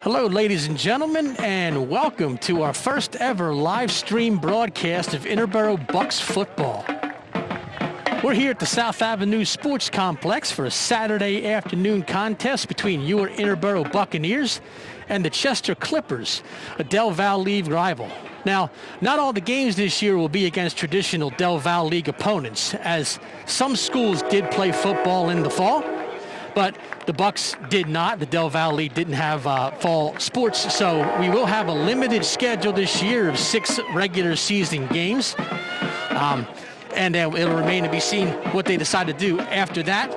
Hello, ladies and gentlemen, and welcome to our first ever live stream broadcast of Interboro Bucs football. We're here at the South Avenue Sports Complex for a Saturday afternoon contest between your Interboro Buccaneers and the Chester Clippers, a Del Val League rival. Now, not all the games this year will be against traditional Del Val League opponents, as some schools did play football in the fall, but the Bucs did not. The Del Val League didn't have fall sports, so we will have a limited schedule this year of 6 regular season games. And then it'll remain to be seen what they decide to do after that.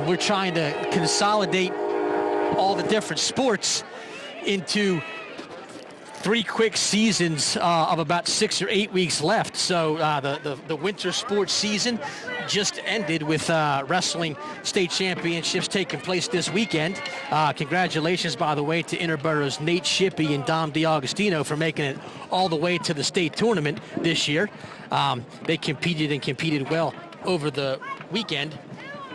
We're trying to consolidate all the different sports into 3 quick seasons of about 6 or 8 weeks left. So the winter sports season just ended with wrestling state championships taking place this weekend. Congratulations, by the way, to Interboro's Nate Shippey and Dom DiAugustino for making it all the way to the state tournament this year. They competed well over the weekend.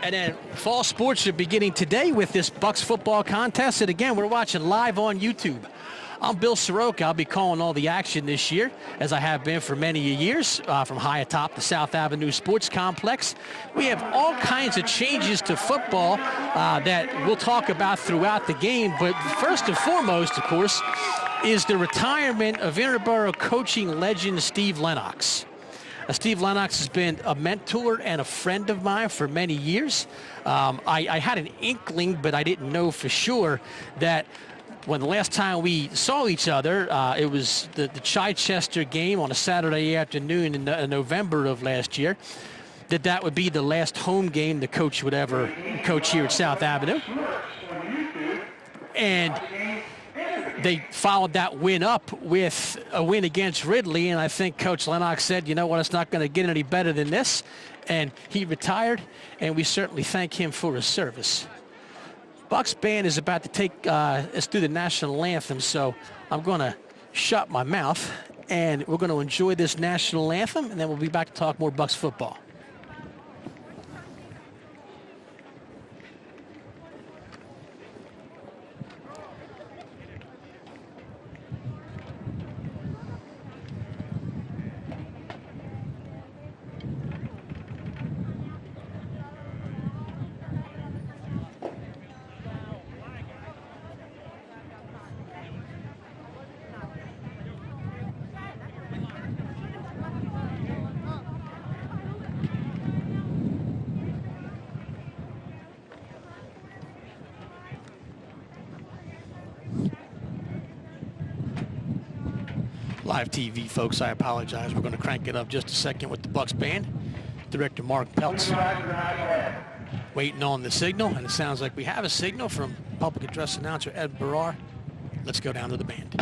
And then fall sports are beginning today with this Bucs football contest. And again, we're watching live on YouTube. I'm Bill Soroka. I'll be calling all the action this year, as I have been for many years, from high atop the South Avenue Sports Complex. We have all kinds of changes to football that we'll talk about throughout the game. But first and foremost, of course, is the retirement of Interboro coaching legend Steve Lennox. Steve Lennox has been a mentor and a friend of mine for many years. I had an inkling, but I didn't know for sure that when the last time we saw each other, it was the Chichester game on a Saturday afternoon in November of last year, that would be the last home game the coach would ever coach here at South Avenue. And they followed that win up with a win against Ridley, and I think Coach Lennox said, you know what, it's not going to get any better than this, and he retired, and we certainly thank him for his service. Bucs band is about to take us through the national anthem, so I'm going to shut my mouth, and we're going to enjoy this national anthem, and then we'll be back to talk more Bucs football. Live TV, folks, I apologize. We're going to crank it up just a second with the Bucs band. Director Mark Peltz waiting on the signal, and it sounds like we have a signal from public address announcer Ed Barrar. Let's go down to the band.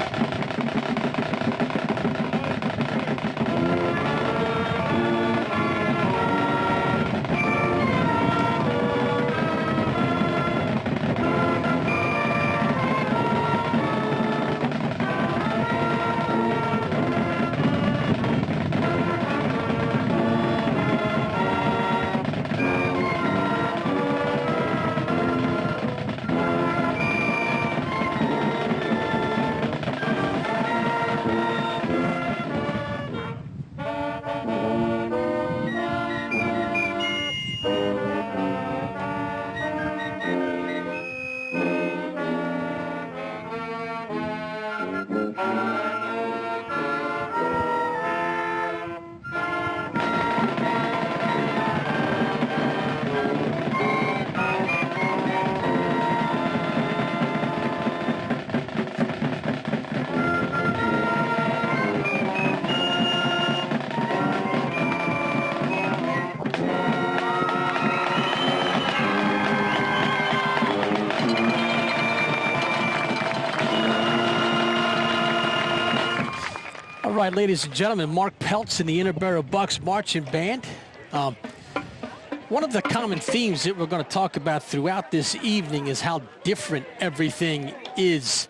All right, ladies and gentlemen, Mark Peltz in the Interboro Bucs Marching Band. One of the common themes that we're going to talk about throughout this evening is how different everything is.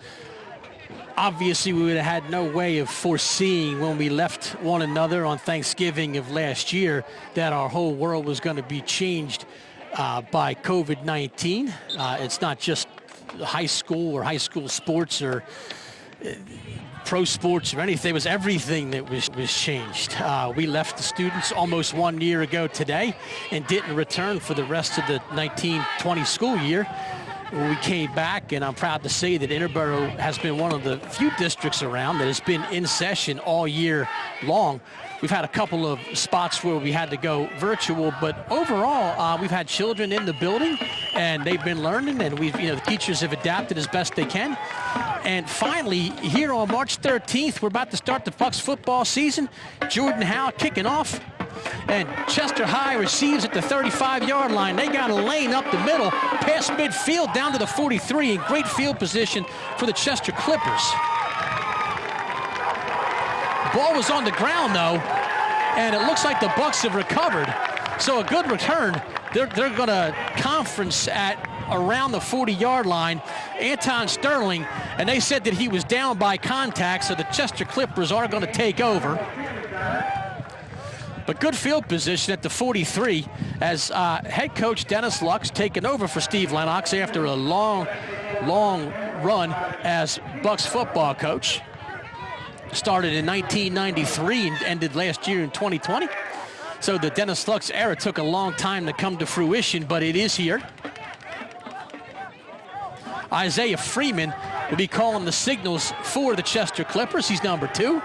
Obviously, we would have had no way of foreseeing when we left one another on Thanksgiving of last year that our whole world was going to be changed by COVID-19. It's not just high school sports or pro sports or anything. It was everything that was changed. We left the students almost 1 year ago today and didn't return for the rest of the 19-20 school year. We came back, and I'm proud to say that Interboro has been one of the few districts around that has been in session all year long. We've had a couple of spots where we had to go virtual, but overall, we've had children in the building, and they've been learning, and the teachers have adapted as best they can. And finally, here on March 13th, we're about to start the Bucs football season. Jordan Howe kicking off, and Chester High receives at the 35-yard line. They got a lane up the middle, past midfield down to the 43, in great field position for the Chester Clippers. Ball was on the ground, though, and it looks like the Bucs have recovered. So a good return. They're going to conference at around the 40-yard line. Anton Sterling, and they said that he was down by contact, so the Chester Clippers are going to take over. But good field position at the 43 as head coach Dennis Lux taking over for Steve Lennox after a long run as Bucs football coach. Started in 1993 and ended last year in 2020. So the Dennis Lux era took a long time to come to fruition, but it is here. Isaiah Freeman will be calling the signals for the Chester Clippers. He's number 2.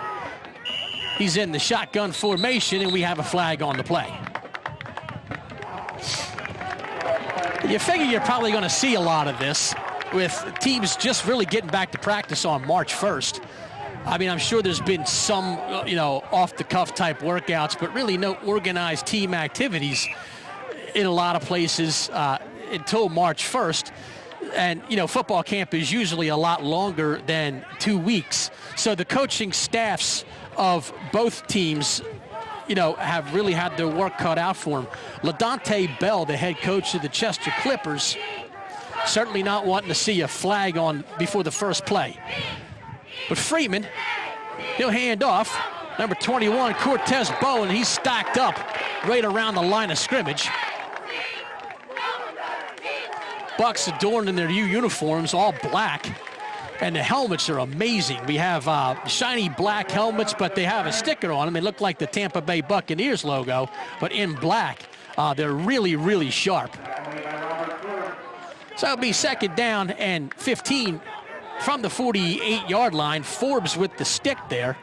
He's in the shotgun formation, and we have a flag on the play. You figure you're probably going to see a lot of this with teams just really getting back to practice on March 1st. I mean, I'm sure there's been some, off-the-cuff type workouts, but really no organized team activities in a lot of places until March 1st. And, football camp is usually a lot longer than 2 weeks. So the coaching staffs of both teams, have really had their work cut out for them. LaDonte Bell, the head coach of the Chester Clippers, certainly not wanting to see a flag on before the first play. But Freeman, he'll hand off. Number 21, Cortez Bowen, he's stacked up right around the line of scrimmage. Bucs adorned in their new uniforms, all black. And the helmets are amazing. We have shiny black helmets, but they have a sticker on them. They look like the Tampa Bay Buccaneers logo, but in black. They're really, really sharp. So it'll be second down and 15 from the 48-yard line. Forbes with the stick there.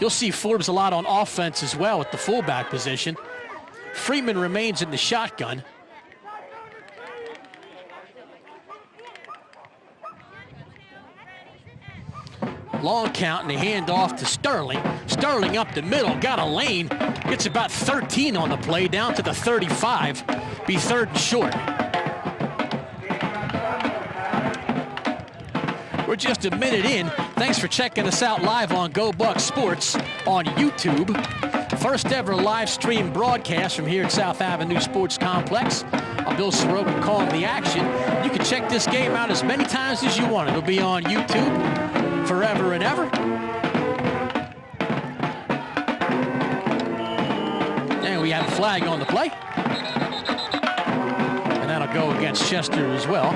You'll see Forbes a lot on offense as well at the fullback position. Freeman remains in the shotgun. Long count and a handoff to Sterling. Sterling up the middle, got a lane. Gets about 13 on the play, down to the 35. Be third and short. We're just a minute in. Thanks for checking us out live on Go Bucs Sports on YouTube. First ever live stream broadcast from here at South Avenue Sports Complex. I'm Bill Soroka calling the action. You can check this game out as many times as you want. It'll be on YouTube forever and ever. And we have a flag on the play. And that'll go against Chester as well.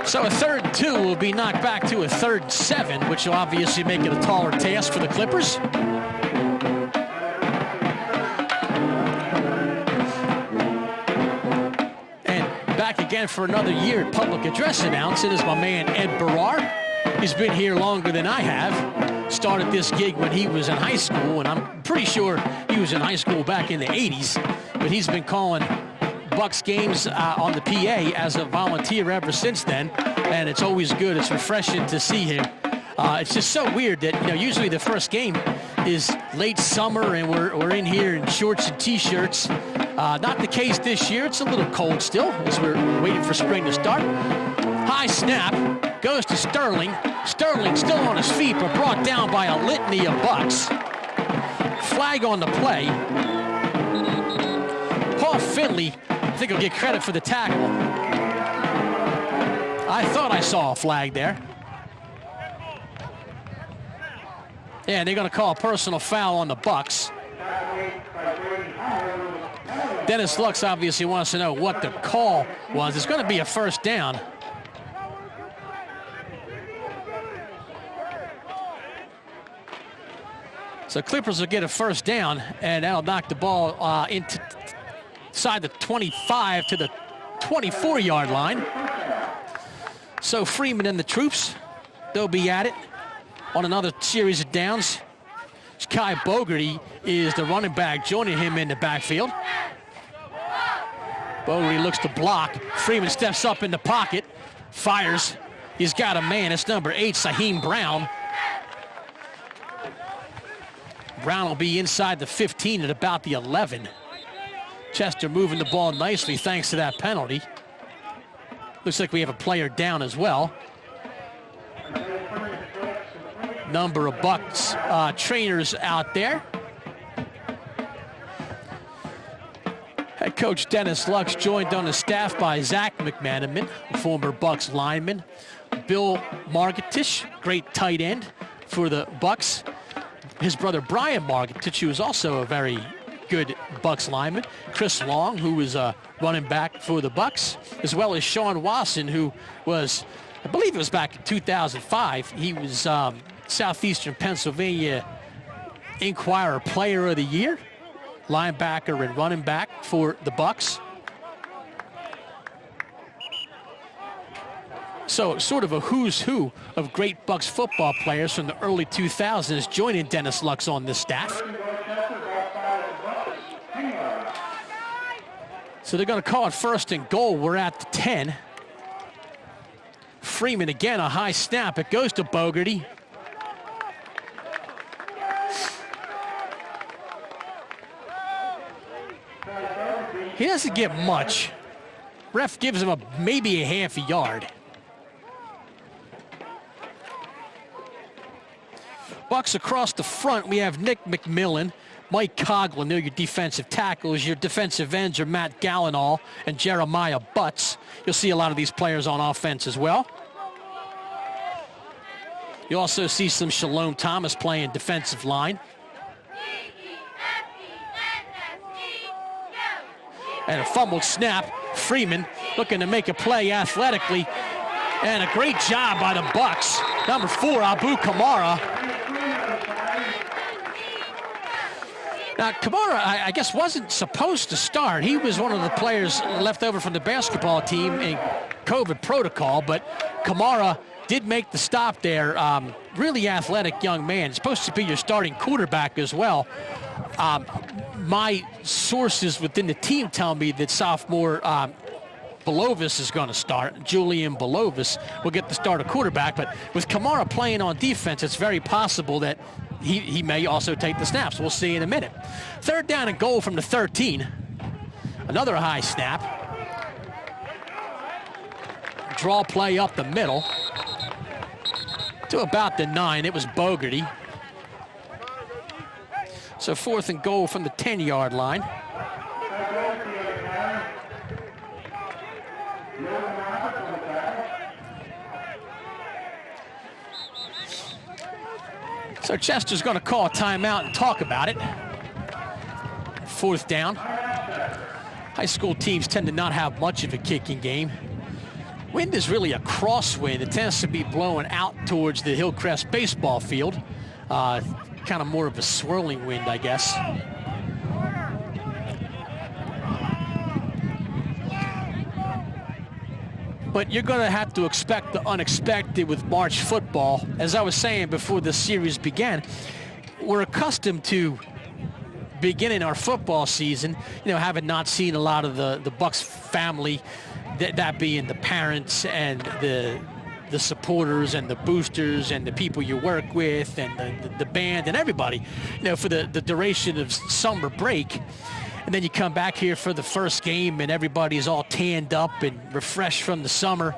So a 3rd and 2 will be knocked back to a 3rd and 7, which will obviously make it a taller task for the Clippers. Again for another year at public address announcing is my man Ed Barrar. He's been here longer than I have. Started this gig when he was in high school, and I'm pretty sure he was in high school back in the 80s. But he's been calling Bucs games on the PA as a volunteer ever since then, and it's always good. It's refreshing to see him. It's just so weird that usually the first game is late summer and we're in here in shorts and t-shirts. Not the case this year. It's a little cold still as we're waiting for spring to start. High snap goes to Sterling. Sterling still on his feet, but brought down by a litany of Bucs. Flag on the play. Paul Finley, I think he'll get credit for the tackle. I thought I saw a flag there. Yeah, they're going to call a personal foul on the Bucs. Dennis Lux obviously wants to know what the call was. It's going to be a first down. So Clippers will get a first down, and that'll knock the ball inside the 25 to the 24-yard line. So Freeman and the troops, they'll be at it on another series of downs. Kai Bogarty is the running back, joining him in the backfield. Bogarty looks to block. Freeman steps up in the pocket, fires. He's got a man. It's number 8, Saheem Brown. Brown will be inside the 15 at about the 11. Chester moving the ball nicely thanks to that penalty. Looks like we have a player down as well. Number of Bucs trainers out there. Head coach Dennis Lux joined on the staff by Zach McManaman, a former Bucs lineman. Bill Margetish, great tight end for the Bucs. His brother Brian Margetish, who is also a very good Bucs lineman. Chris Long, who was a running back for the Bucs, as well as Sean Wasson, who was, I believe it was back in 2005. He was Southeastern Pennsylvania Inquirer Player of the Year, linebacker and running back for the Bucs. So sort of a who's who of great Bucs football players from the early 2000s joining Dennis Lux on this staff. So they're going to call it first and goal. We're at the 10. Freeman again, a high snap. It goes to Bogarty. He doesn't get much. Ref gives him maybe a half a yard. Bucs across the front, we have Nick McMillan, Mike Coughlin, they're your defensive tackles. Your defensive ends are Matt Gallinall and Jeremiah Butts. You'll see a lot of these players on offense as well. You also see some Shalom Thomas playing defensive line. And a fumbled snap. Freeman looking to make a play athletically. And a great job by the Bucs. Number 4, Abu Kamara. Now, Kamara, I guess, wasn't supposed to start. He was one of the players left over from the basketball team in COVID protocol, but Kamara did make the stop there. Really athletic young man. Supposed to be your starting quarterback as well. My sources within the team tell me that sophomore Belovis is going to start. Julian Belovis will get the start of quarterback, but with Kamara playing on defense, it's very possible that he may also take the snaps. We'll see in a minute. Third down and goal from the 13. Another high snap. Draw play up the middle to about the 9. It was Bogarty. So 4th and goal from the 10-yard line. So Chester's going to call a timeout and talk about it. 4th down. High school teams tend to not have much of a kicking game. Wind is really a crosswind. It tends to be blowing out towards the Hillcrest baseball field. Kind of more of a swirling wind, I guess. But you're going to have to expect the unexpected with March football. As I was saying before the series began, we're accustomed to beginning our football season, having not seen a lot of the Bucs family, that being the parents and the supporters and the boosters and the people you work with and the band and everybody, for the duration of summer break. And then you come back here for the first game and everybody's all tanned up and refreshed from the summer.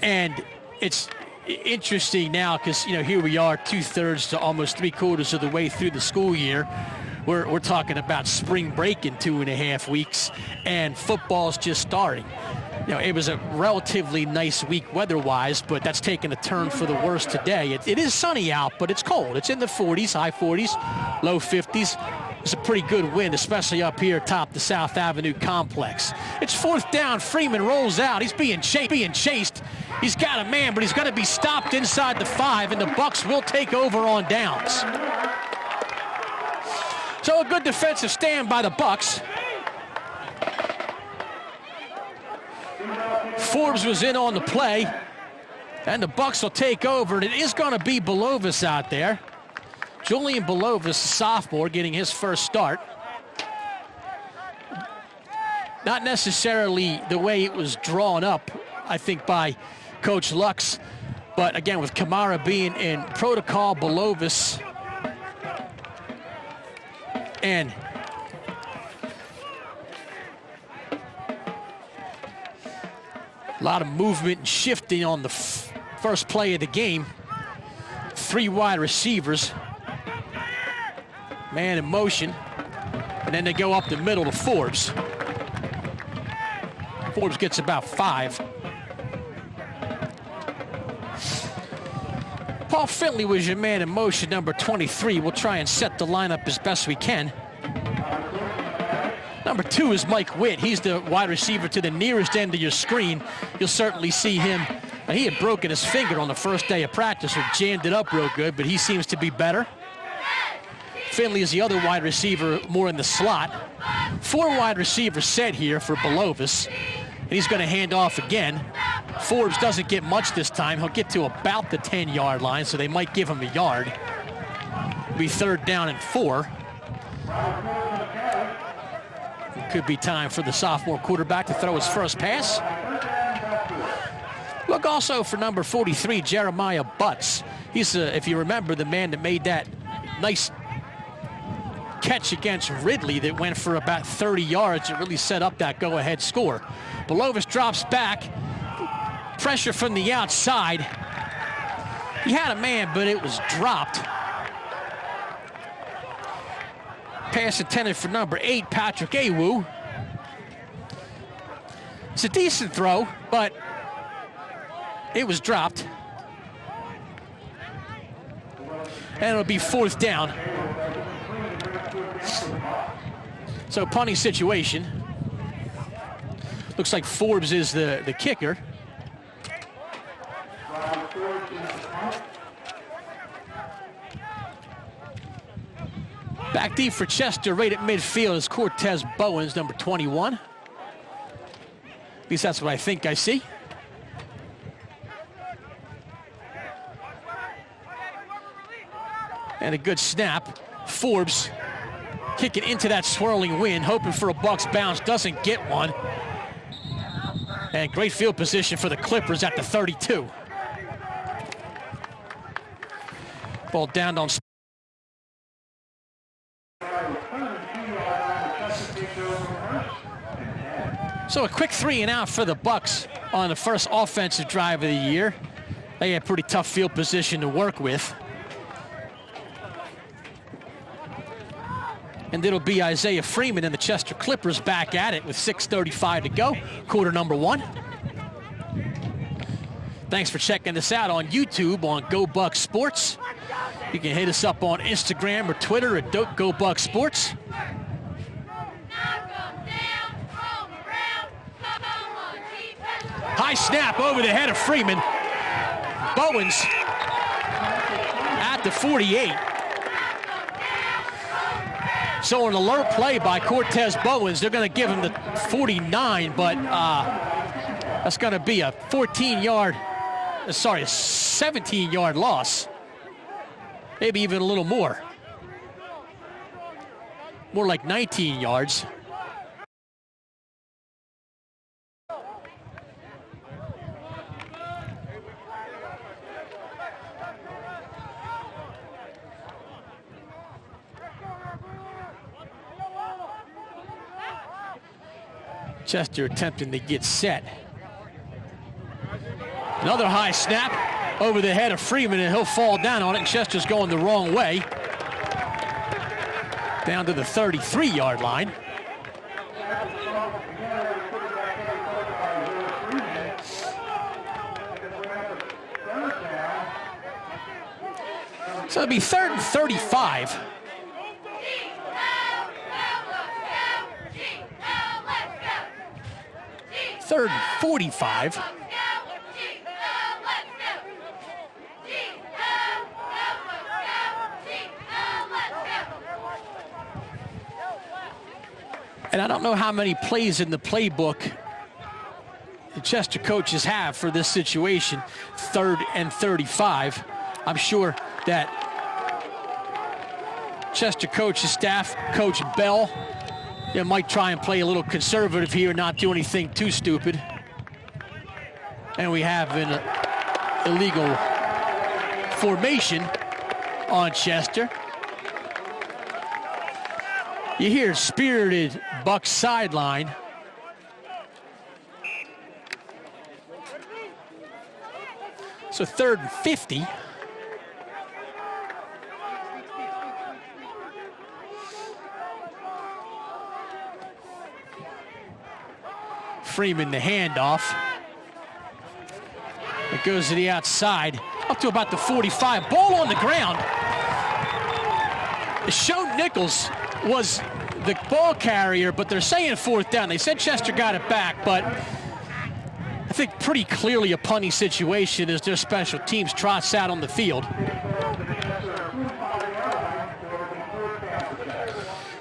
And it's interesting now because, here we are 2/3 to almost 3/4 of the way through the school year. We're talking about spring break in 2.5 weeks and football's just starting. It was a relatively nice week weather-wise, but that's taken a turn for the worse today. It is sunny out, but it's cold. It's in the 40s, high 40s, low 50s. It's a pretty good win, especially up here atop the South Avenue complex. It's 4th down. Freeman rolls out. He's being chased. He's got a man, but he's going to be stopped inside the 5, and the Bucs will take over on downs. So a good defensive stand by the Bucs. Forbes was in on the play, and the Bucs will take over, and it is going to be Belovis out there. Julian Belovis, a sophomore, getting his first start. Not necessarily the way it was drawn up, I think, by Coach Lux. But again, with Kamara being in protocol, Belovis and a lot of movement and shifting on the first play of the game. 3 wide receivers. Man in motion, and then they go up the middle to Forbes. Forbes gets about 5. Paul Finley was your man in motion, number 23. We'll try and set the lineup as best we can. Number 2 is Mike Witt. He's the wide receiver to the nearest end of your screen. You'll certainly see him. He had broken his finger on the first day of practice, or jammed it up real good, but he seems to be better. Finley is the other wide receiver, more in the slot. 4 wide receivers set here for Belovis, and he's going to hand off again. Forbes doesn't get much this time. He'll get to about the 10-yard line, so they might give him a yard. It'll be 3rd down and 4. It could be time for the sophomore quarterback to throw his first pass. Look also for number 43, Jeremiah Bucs. He's, if you remember, the man that made that nice catch against Ridley that went for about 30 yards. It really set up that go-ahead score. Belovis drops back. Pressure from the outside. He had a man, but it was dropped. Pass intended for number 8, Patrick Awu. It's a decent throw, but it was dropped. And it'll be 4th down. So punting situation. Looks like Forbes is the kicker. Back deep for Chester, right at midfield is Cortez Bowens, number 21. At least that's what I think I see. And a good snap. Forbes kicking into that swirling wind, hoping for a Bucs bounce, doesn't get one. And great field position for the Clippers at the 32. Ball down on. So a quick 3 and out for the Bucs on the first offensive drive of the year. They had pretty tough field position to work with. And it'll be Isaiah Freeman and the Chester Clippers back at it with 6:35 to go, quarter number 1. Thanks for checking us out on YouTube on Go Bucs Sports. You can hit us up on Instagram or Twitter at Go Bucs Sports. High snap over the head of Freeman. Bowens at the 48. So an alert play by Cortez Bowens. They're going to give him the 49, but that's going to be a 17-yard loss. Maybe even a little more. More like 19 yards. Chester attempting to get set. Another high snap over the head of Freeman, and he'll fall down on it, and Chester's going the wrong way. Down to the 33-yard line. So it'll be 3rd and 35. 3rd and 45. And I don't know how many plays in the playbook the Chester coaches have for this situation, 3rd and 35. I'm sure that Chester coach's staff, Coach Bell, might try and play a little conservative here, not do anything too stupid. And we have an illegal formation on Chester. You hear spirited Bucs sideline. So 3rd and 50. Freeman the handoff. It goes to the outside, up to about the 45. Ball on the ground. Sean Nichols was the ball carrier, but they're saying 4th down. They said Chester got it back, but I think pretty clearly a punting situation as their special teams trots out on the field.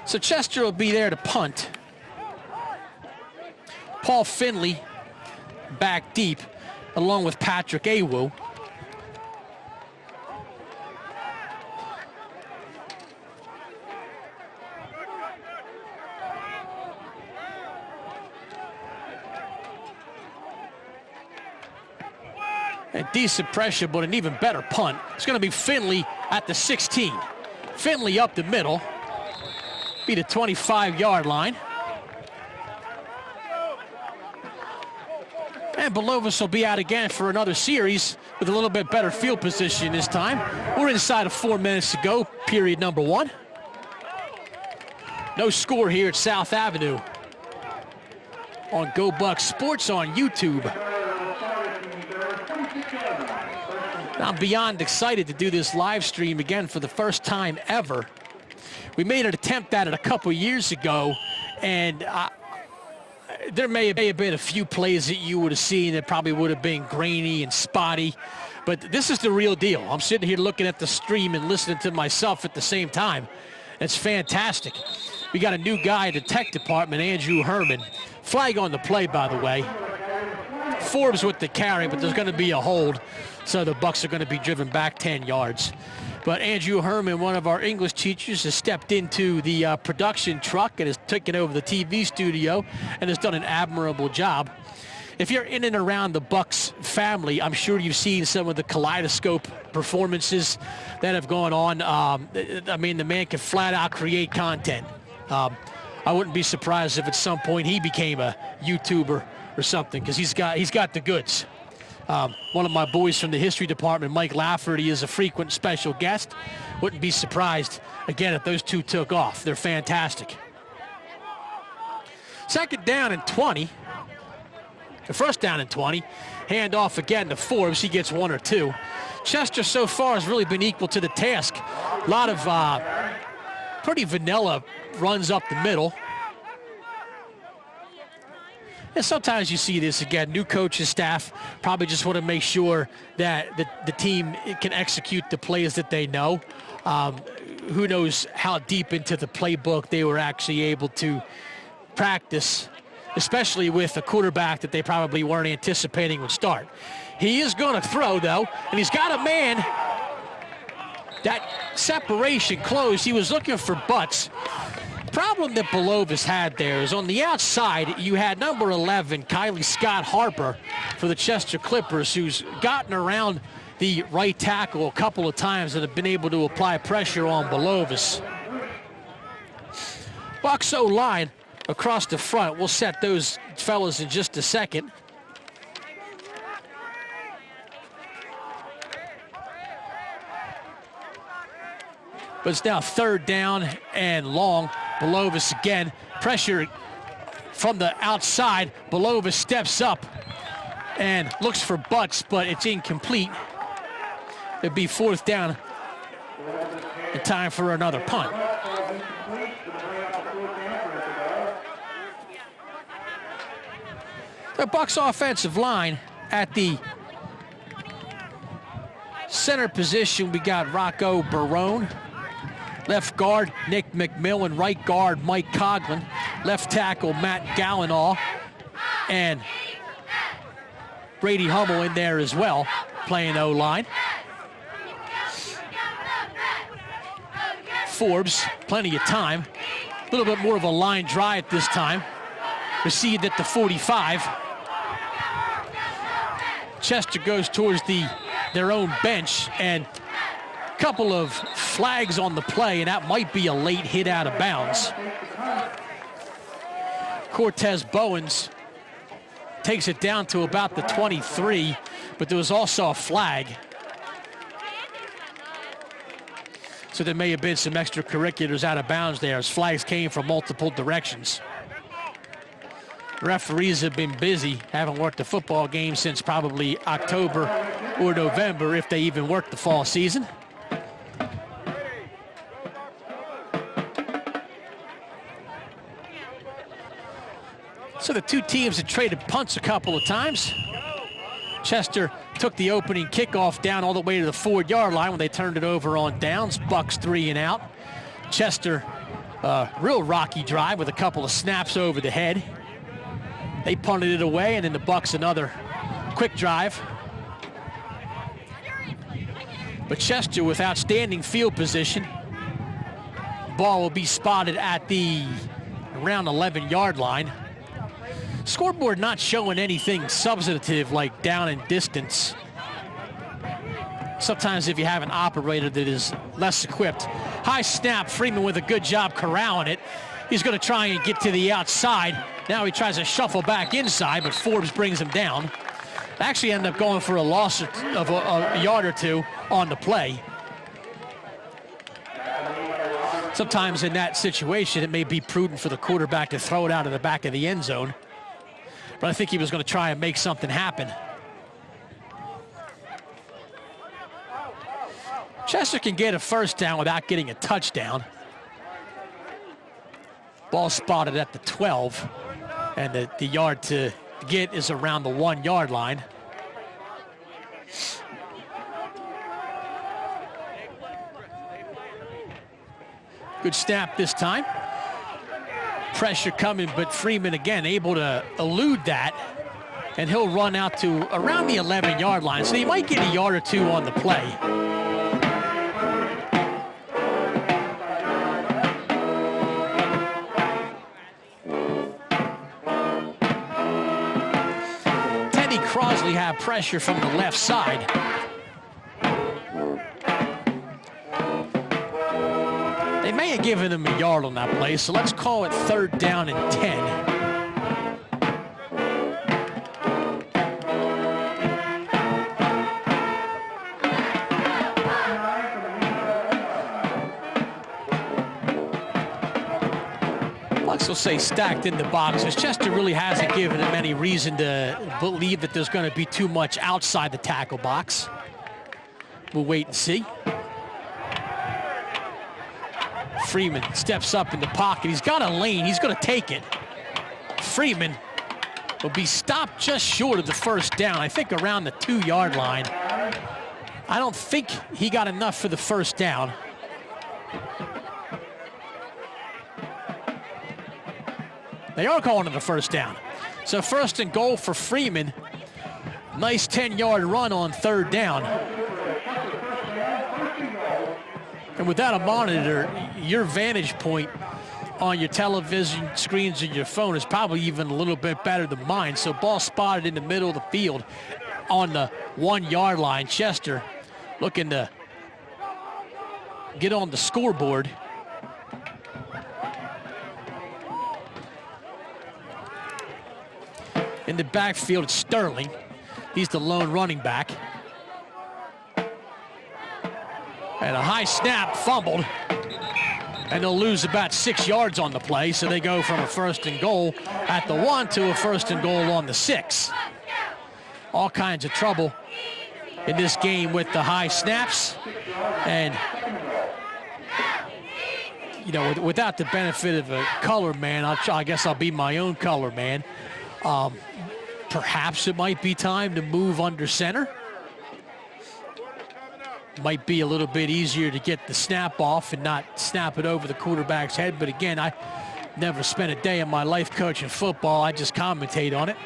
So Chester will be there to punt. Paul Finley back deep, along with Patrick Awu. And decent pressure, but an even better punt. It's going to be Finley at the 16. Finley up the middle. Be the 25-yard line. And Belovis will be out again for another series with a little bit better field position this time. We're inside of 4 minutes to go, period number 1. No score here at South Avenue. On Go Bucs Sports on YouTube. I'm beyond excited to do this live stream again for the first time ever. We made an attempt at it a couple years ago, and there may have been a few plays that you would have seen that probably would have been grainy and spotty, but this is the real deal. I'm sitting here looking at the stream and listening to myself at the same time. It's fantastic. We got a new guy in the tech department, Andrew Herman. Flag on the play, by the way. Forbes with the carry, but there's going to be a hold, so the Bucs are going to be driven back 10 yards. But Andrew Herman, one of our English teachers, has stepped into the production truck and has taken over the TV studio and has done an admirable job. If you're in and around the Bucs family, I'm sure you've seen some of the kaleidoscope performances that have gone on. I mean, the man can flat out create content. I wouldn't be surprised if at some point he became a YouTuber or something, because he's got the goods. One of my boys from the history department, Mike Lafferty, is a frequent special guest. Wouldn't be surprised, again, if those two took off. They're fantastic. 2nd down and 20. The 1st down and 20. Hand off again to Forbes. He gets 1 or 2. Chester so far has really been equal to the task. A lot of pretty vanilla runs up the middle. And sometimes you see this again. New coaches, staff probably just want to make sure that the team can execute the plays that they know. Who knows how deep into the playbook they were actually able to practice, especially with a quarterback that they probably weren't anticipating would start. He is going to throw, though, and he's got a man. That separation closed. He was looking for Butts. Problem that Belovis had there is on the outside, you had number 11, Kylie Scott Harper, for the Chester Clippers, who's gotten around the right tackle a couple of times and have been able to apply pressure on Belovis. Bucs O-line across the front. We'll set those fellas in just a second. But it's now 3rd down and long. Belovis again, pressure from the outside. Belovis steps up and looks for Butts, but it's incomplete. It'd be 4th down and time for another punt. The Bucs offensive line at the center position, we got Rocco Barone. Left guard, Nick McMillan. Right guard, Mike Coughlin. Left tackle, Matt Gallinaw. And Brady Hummel in there as well, playing O-line. Forbes, plenty of time. A little bit more of a line drive this time. Received at the 45. Chester goes towards their own bench, and a couple of flags on the play, and that might be a late hit out of bounds. Cortez Bowens takes it down to about the 23, but there was also a flag. So there may have been some extracurriculars out of bounds there, as flags came from multiple directions. Referees have been busy, haven't worked a football game since probably October or November, if they even worked the fall season. So the two teams had traded punts a couple of times. Chester took the opening kickoff down all the way to the 4-yard line when they turned it over on downs. Bucs 3 and out. Chester, real rocky drive with a couple of snaps over the head. They punted it away, and then the Bucs another quick drive. But Chester with outstanding field position. Ball will be spotted at the around 11-yard line. Scoreboard not showing anything substantive like down and distance. Sometimes if you have an operator that is less equipped. High snap, Freeman with a good job corralling it. He's going to try and get to the outside. Now he tries to shuffle back inside, but Forbes brings him down. Actually ended up going for a loss of a yard or two on the play. Sometimes in that situation, it may be prudent for the quarterback to throw it out of the back of the end zone. But I think he was going to try and make something happen. Chester can get a first down without getting a touchdown. Ball spotted at the 12, and the yard to get is around the 1-yard line. Good snap this time. Pressure coming, but Freeman again able to elude that, and he'll run out to around the 11-yard line, so he might get a yard or two on the play. Teddy Crosley had pressure from the left side. They may have given him a yard on that play, so let's call it 3rd down and 10. Bucs will say stacked in the boxes. Chester really hasn't given him any reason to believe that there's going to be too much outside the tackle box. We'll wait and see. Freeman steps up in the pocket. He's got a lane. He's going to take it. Freeman will be stopped just short of the first down. I think around the 2-yard line. I don't think he got enough for the first down. They are calling it a first down. So 1st and goal for Freeman. Nice 10-yard run on 3rd down. And without a monitor, your vantage point on your television screens and your phone is probably even a little bit better than mine. So ball spotted in the middle of the field on the 1-yard line. Chester looking to get on the scoreboard. In the backfield, it's Sterling. He's the lone running back. And a high snap, fumbled. And they'll lose about 6 yards on the play, so they go from a 1st and goal at the 1 to a 1st and goal on the 6. All kinds of trouble in this game with the high snaps. And, you know, without the benefit of a color man, I guess I'll be my own color man. Perhaps it might be time to move under center. Might be a little bit easier to get the snap off and not snap it over the quarterback's head. But again, I never spent a day in my life coaching football. I just commentate on it.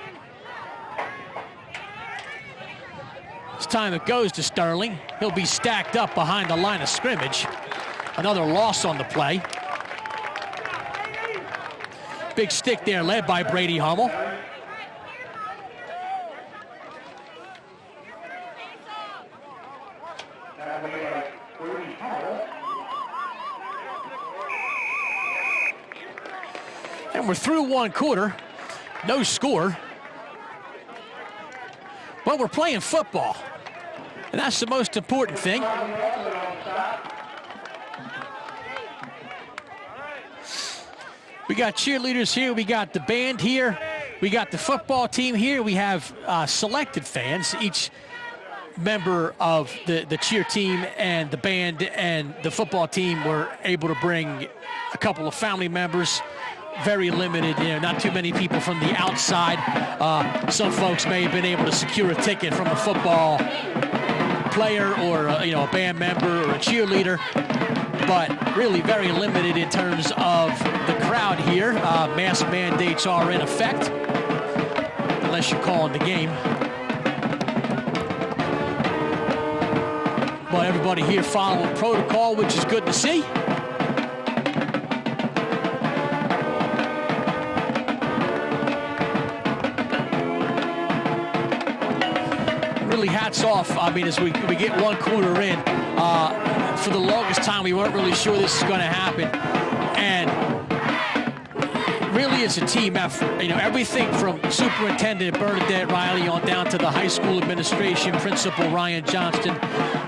This time it goes to Sterling. He'll be stacked up behind the line of scrimmage. Another loss on the play. Big stick there led by Brady Hummel. And we're through one quarter. No score. But we're playing football. And that's the most important thing. We got cheerleaders here. We got the band here. We got the football team here. We have selected fans. Each member of the cheer team and the band and the football team were able to bring a couple of family members. Very limited, not too many people from the outside. Some folks may have been able to secure a ticket from a football player or a band member or a cheerleader, but really very limited in terms of the crowd here. Mask mandates are in effect, unless you're calling the game. But everybody here following protocol, which is good to see. Really hats off. I mean, as we get one quarter in, for the longest time we weren't really sure this is going to happen, and really it's a team effort. Everything from Superintendent Bernadette Riley on down to the high school administration, Principal Ryan Johnston,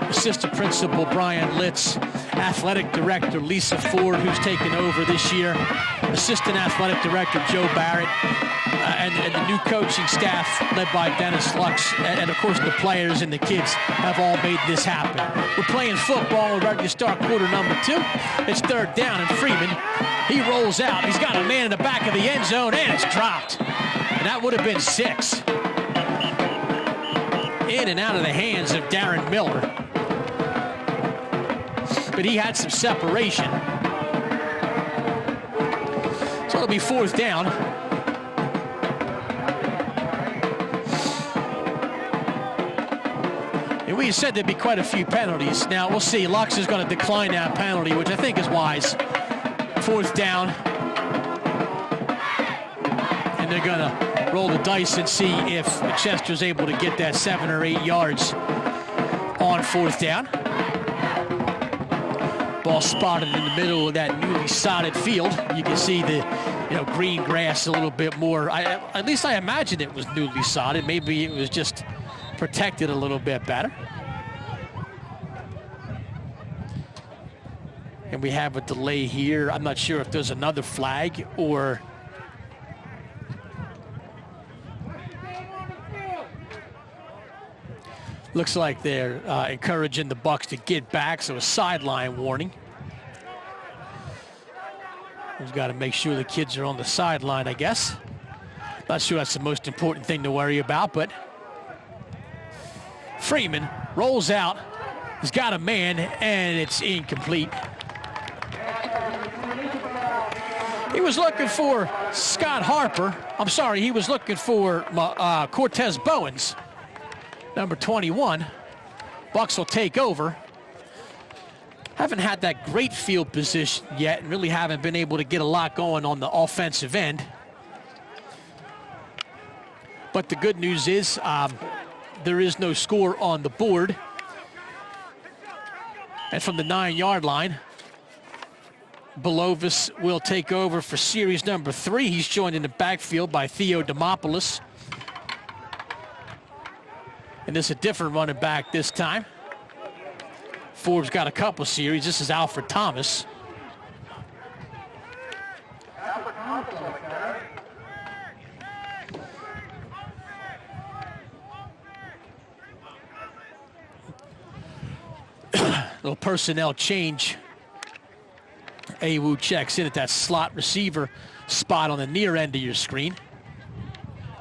Assistant Principal Brian Litz, Athletic Director Lisa Ford, who's taken over this year, Assistant Athletic Director Joe Barrett, and the new coaching staff led by Dennis Lux, and of course the players and the kids have all made this happen. We're playing football. We're ready to start quarter number 2. It's third down, and Freeman, he rolls out. He's got a man in the back of the end zone, and it's dropped. And that would have been 6. In and out of the hands of Darren Miller. But he had some separation. So it'll be fourth down. And we said there'd be quite a few penalties. Now we'll see. Lux is going to decline that penalty, which I think is wise. Fourth down. And they're going to roll the dice and see if Chester's able to get that 7 or 8 yards on fourth down. Ball spotted in the middle of that newly sodded field. You can see the green grass a little bit more. At least I imagine it was newly sodded. Maybe it was just protected a little bit better. And we have a delay here. I'm not sure if there's another flag or looks like they're encouraging the Bucs to get back, so a sideline warning. We've got to make sure the kids are on the sideline, I guess. Not sure that's the most important thing to worry about, but Freeman rolls out. He's got a man, and it's incomplete. He was looking for Scott Harper. I'm sorry, he was looking for Cortez Bowens, number 21. Bucs will take over. Haven't had that great field position yet, and really haven't been able to get a lot going on the offensive end. But the good news is there is no score on the board. And from the 9-yard line, Belovis will take over for series number 3. He's joined in the backfield by Theo Demopoulos. And this is a different running back this time. Forbes got a couple series. This is Alfred Thomas. Little personnel change. Awu checks in at that slot receiver spot on the near end of your screen.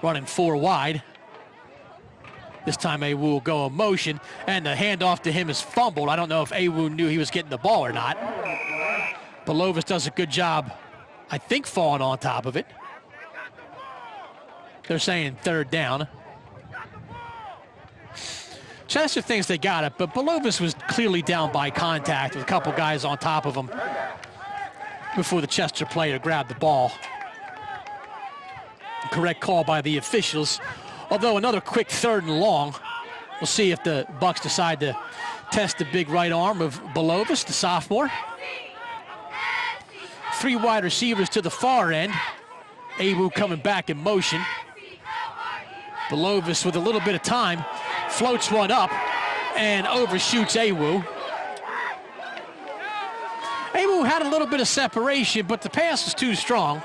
running 4 wide. This time Awu will go in motion, and the handoff to him is fumbled. I don't know if Awu knew he was getting the ball or not. Belovis does a good job, I think, falling on top of it. They're saying 3rd down. Chester thinks they got it, but Belovis was clearly down by contact with a couple guys on top of him before the Chester player grabbed the ball. Correct call by the officials. Although another quick 3rd and long. We'll see if the Bucs decide to test the big right arm of Belovis, the sophomore. 3 wide receivers to the far end. Awu coming back in motion. Belovis with a little bit of time floats one up and overshoots Awu. Awu had a little bit of separation, but the pass was too strong.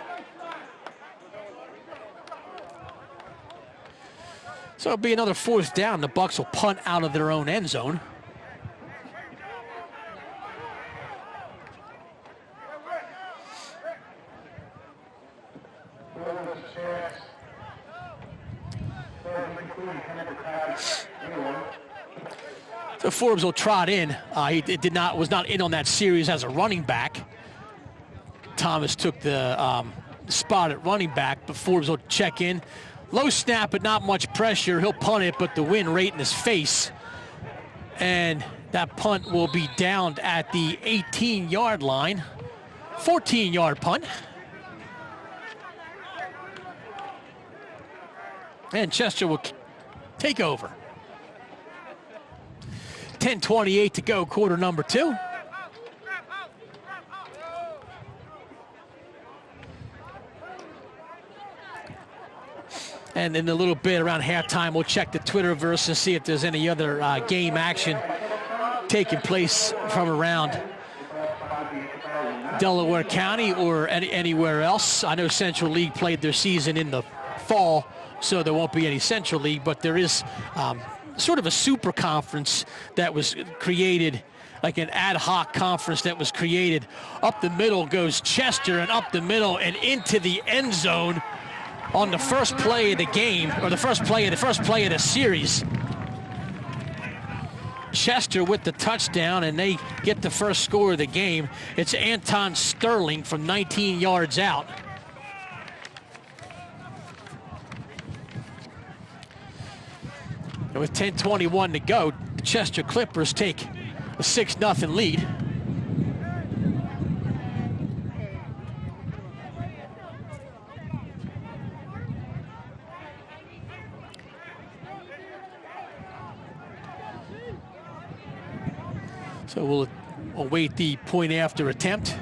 So it'll be another 4th down. The Bucs will punt out of their own end zone. So Forbes will trot in. He was not in on that series as a running back. Thomas took the spot at running back, but Forbes will check in. Low snap, but not much pressure. He'll punt it, but the wind right in his face. And that punt will be downed at the 18-yard line. 14-yard punt. And Chester will take over. 10:28 to go, quarter number 2. And in a little bit around halftime, we'll check the Twitterverse and see if there's any other game action taking place from around Delaware County or anywhere else. I know Central League played their season in the fall, so there won't be any Central League, but there is sort of a super conference that was created, like an ad hoc conference that was created. Up the middle goes Chester, and up the middle and into the end zone on the first play of the game, or the first play of the series. Chester with the touchdown, and they get the first score of the game. It's Anton Sterling from 19 yards out. And with 10:21 to go, the Chester Clippers take a 6-0 lead. So we'll await the point after attempt.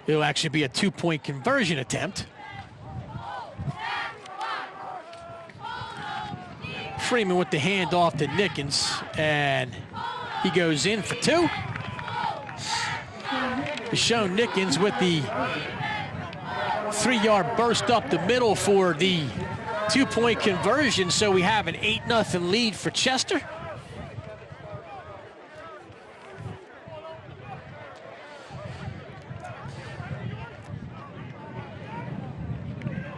It'll actually be a 2-point conversion attempt. Freeman with the handoff to Nickens, and he goes in for 2. Deshaun Nickens with the 3-yard burst up the middle for the 2-point conversion, so we have an 8-0 lead for Chester.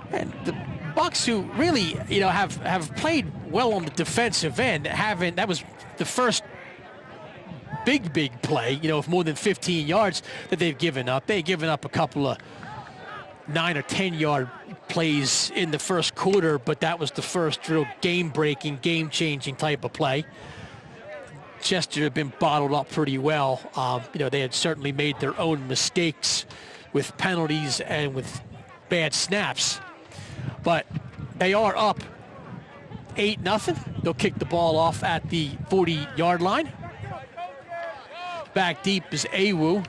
And the Bucs, who really, have played well on the defensive end, that was the first big play, of more than 15 yards that they've given up. They've given up a couple of 9 or 10-yard plays in the first quarter, but that was the first real game-breaking, game-changing type of play. Chester had been bottled up pretty well. They had certainly made their own mistakes with penalties and with bad snaps. But they are up 8-0. They'll kick the ball off at the 40-yard line. Back deep is Awu.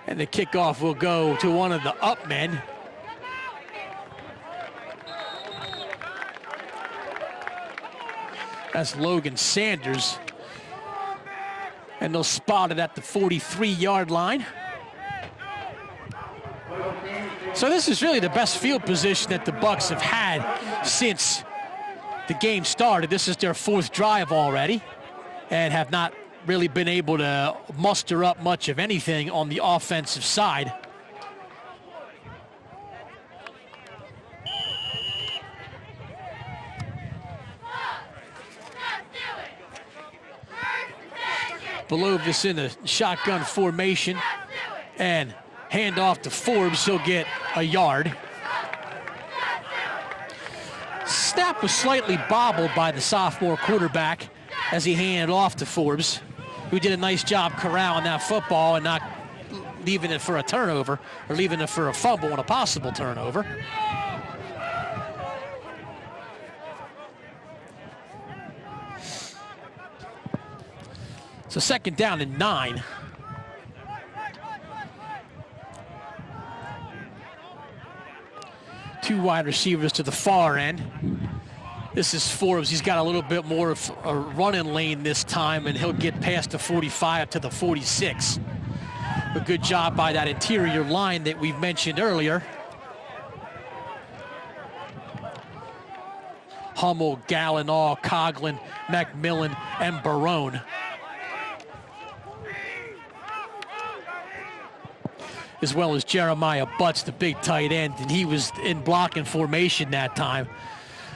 And the kickoff will go to one of the up men. That's Logan Sanders. And they'll spot it at the 43-yard line. So this is really the best field position that the Bucs have had since the game started. This is their 4th drive already and have not really been able to muster up much of anything on the offensive side. Belovis in a shotgun formation and hand off to Forbes. He'll get a yard. Snap was slightly bobbled by the sophomore quarterback as he handed off to Forbes, who did a nice job corralling that football and not leaving it for a turnover or leaving it for a fumble and a possible turnover. So 2nd down and 9. Two wide receivers to the far end. This is Forbes. He's got a little bit more of a running lane this time, and he'll get past the 45 to the 46. A good job by that interior line that we've mentioned earlier. Hummel, Gallinall, Coughlin, McMillan, and Barone. As well as Jeremiah Butts, the big tight end, and he was in blocking formation that time.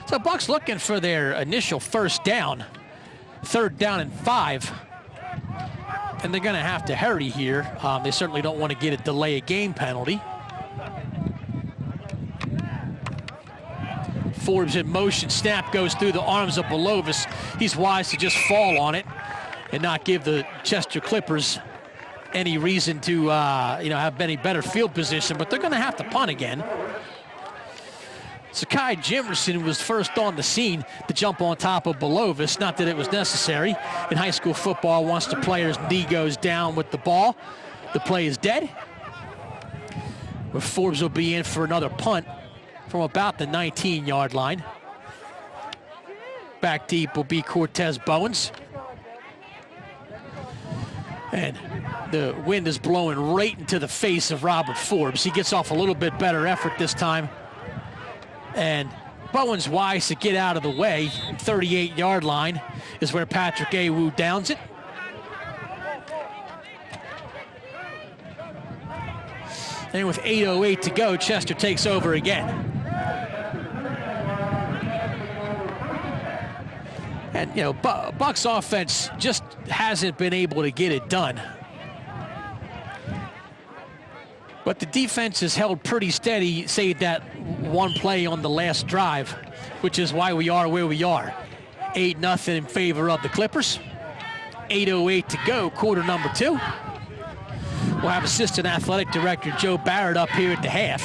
So Bucs looking for their initial 1st down, 3rd down and 5. And they're gonna have to hurry here. They certainly don't want to get a delay a game penalty. Forbes in motion, snap goes through the arms of Belovis. He's wise to just fall on it and not give the Chester Clippers any reason to have any better field position, but they're going to have to punt again. Sakai Jimerson was first on the scene to jump on top of Belovis. Not that it was necessary. In high school football, once the player's knee goes down with the ball, the play is dead. But Forbes will be in for another punt from about the 19-yard line. Back deep will be Cortez Bowens. And the wind is blowing right into the face of Robert Forbes. He gets off a little bit better effort this time. And Bowens wise to get out of the way. 38-yard line is where Patrick Awu downs it. And with 8:08 to go, Chester takes over again. And, Bucs offense just hasn't been able to get it done. But the defense has held pretty steady, save that one play on the last drive, which is why we are where we are. 8-0 in favor of the Clippers. 8:08 to go, quarter number 2. We'll have Assistant Athletic Director Joe Barrett up here at the half.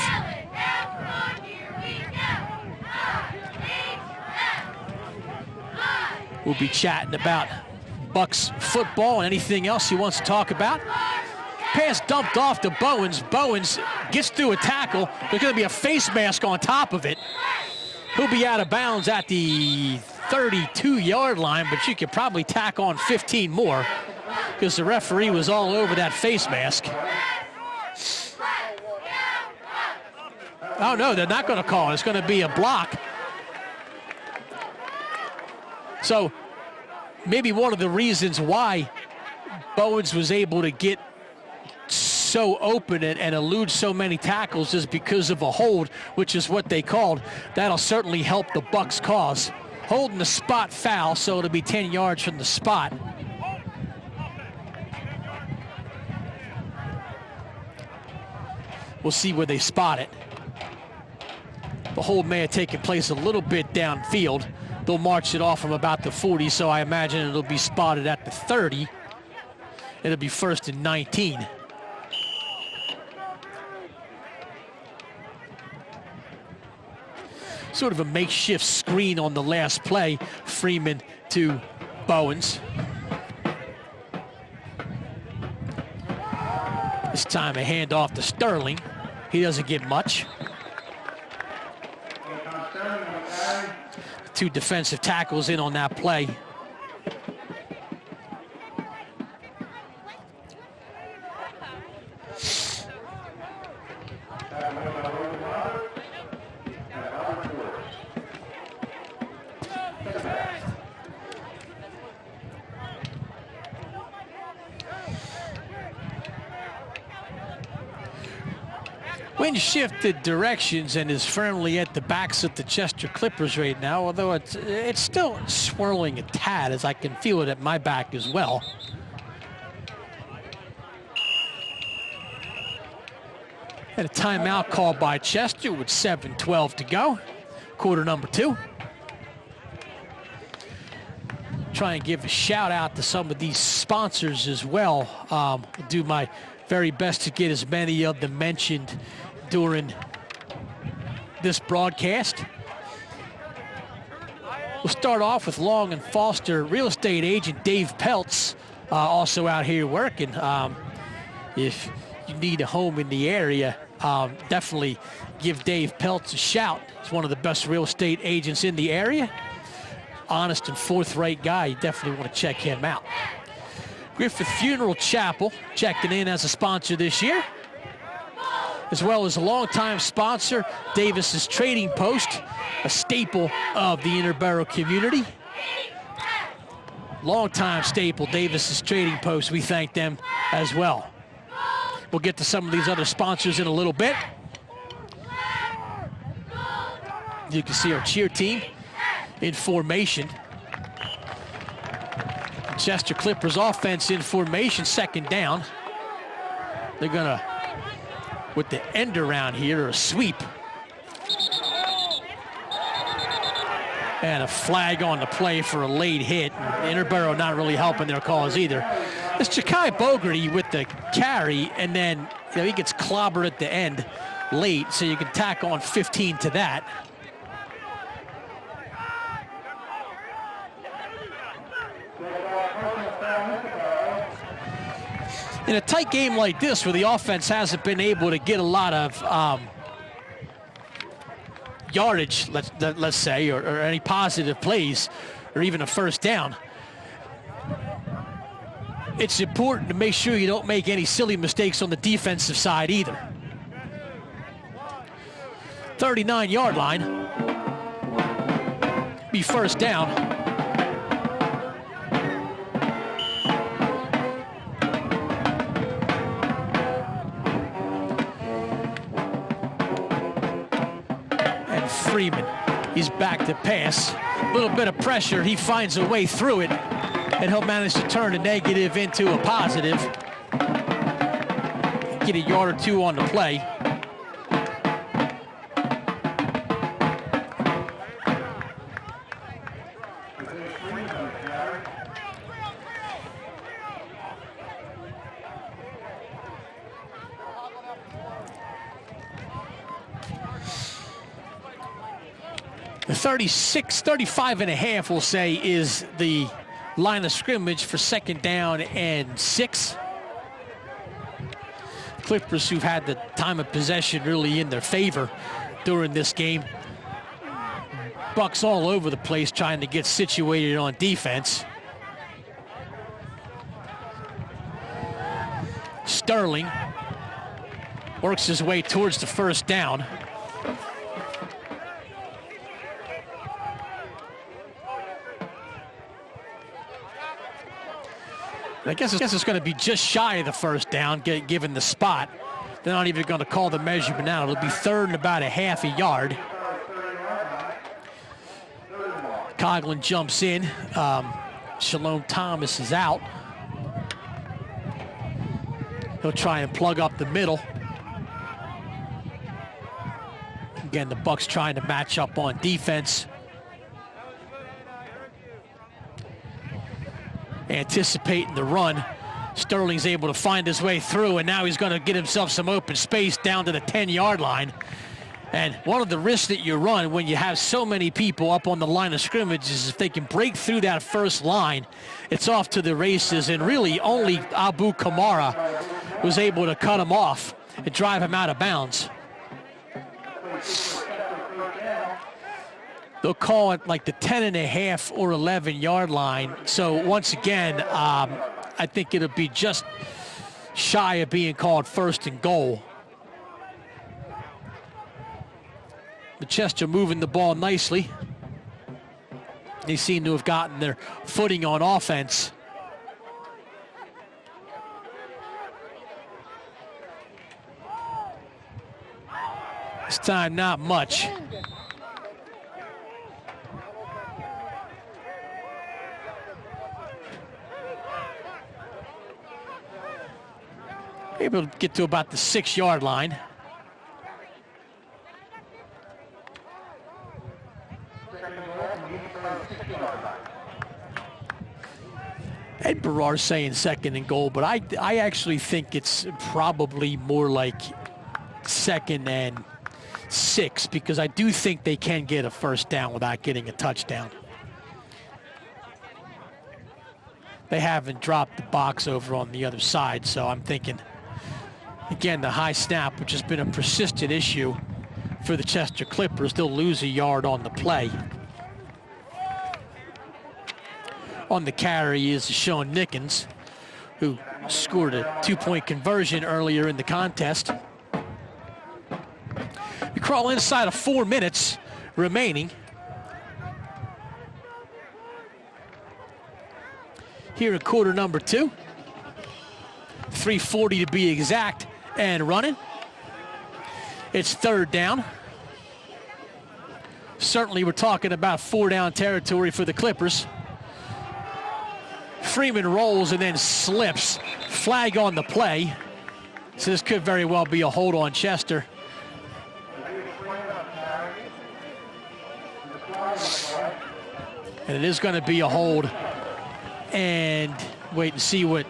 We'll be chatting about Bucs football and anything else he wants to talk about. Pass dumped off to Bowens. Bowens gets through a tackle. There's going to be a face mask on top of it. He'll be out of bounds at the 32-yard line, but you could probably tack on 15 more because the referee was all over that face mask. Oh, no, they're not going to call it. It's going to be a block. So maybe one of the reasons why Bowens was able to get so open and elude so many tackles is because of a hold, which is what they called. That'll certainly help the Bucs cause. Holding the spot foul, so it'll be 10 yards from the spot. We'll see where they spot it. The hold may have taken place a little bit downfield. They'll march it off from about the 40, so I imagine it'll be spotted at the 30. It'll be 1st and 19. Sort of a makeshift screen on the last play. Freeman to Bowens. This time a handoff to Sterling. He doesn't get much. Two defensive tackles in on that play. Wind shifted directions and is firmly at the backs of the Chester Clippers right now, although it's still swirling a tad, as I can feel it at my back as well. And a timeout called by Chester with 7:12 to go, quarter number 2. Try and give a shout out to some of these sponsors as well. I'll do my very best to get as many of them mentioned during this broadcast. We'll start off with Long and Foster real estate agent Dave Peltz, also out here working. If you need a home in the area, definitely give Dave Peltz a shout. He's one of the best real estate agents in the area. Honest and forthright guy. You definitely want to check him out. Griffith Funeral Chapel checking in as a sponsor this year, as well as a longtime sponsor, Davis's Trading Post, a staple of the Interboro community. Longtime staple, Davis's Trading Post. We thank them as well. We'll get to some of these other sponsors in a little bit. You can see our cheer team in formation. Chester Clippers offense in formation, second down. They're gonna, with the end around here, a sweep. And a flag on the play for a late hit. Interboro not really helping their cause either. It's Ja'Kai Bogarty with the carry, and then he gets clobbered at the end late, so you can tack on 15 to that. In a tight game like this, where the offense hasn't been able to get a lot of yardage, let's say, or any positive plays, or even a first down, it's important to make sure you don't make any silly mistakes on the defensive side either. 39-yard line. Be first down. Freeman, he's back to pass. A little bit of pressure, he finds a way through it, and he'll manage to turn a negative into a positive. Get a yard or two on the play. The 35 and a half, we'll say, is the line of scrimmage for second down and 6. Clippers, who've had the time of possession really in their favor during this game. Bucs all over the place trying to get situated on defense. Sterling works his way towards the first down. I guess it's going to be just shy of the first down, given the spot. They're not even going to call the measurement out. It'll be third and about a half a yard. Coughlin jumps in. Shalom Thomas is out. He'll try and plug up the middle. Again, the Bucs trying to match up on defense. Anticipating the run. Sterling's able to find his way through, and now he's going to get himself some open space down to the 10-yard line. And one of the risks that you run when you have so many people up on the line of scrimmage is if they can break through that first line, it's off to the races. And really only Abu Kamara was able to cut him off and drive him out of bounds. They'll call it like the 10.5 or 11-yard line. So once again, I think it'll be just shy of being called first and goal. The Chester moving the ball nicely. They seem to have gotten their footing on offense. This time, not much. Able to get to about the 6-yard line. Ed Barrar saying 2nd and goal, but I actually think it's probably more like 2nd and 6, because I do think they can get a first down without getting a touchdown. They haven't dropped the box over on the other side, so I'm thinking, again, the high snap, which has been a persistent issue for the Chester Clippers. They'll lose a yard on the play. On the carry is Sean Nickens, who scored a 2-point conversion earlier in the contest. We crawl inside of 4 minutes remaining. Here in quarter number 2. 3:40 to be exact, and running. It's 3rd down. Certainly we're talking about 4-down territory for the Clippers. Freeman rolls and then slips. Flag on the play. So this could very well be a hold on Chester. And it is going to be a hold. And wait and see what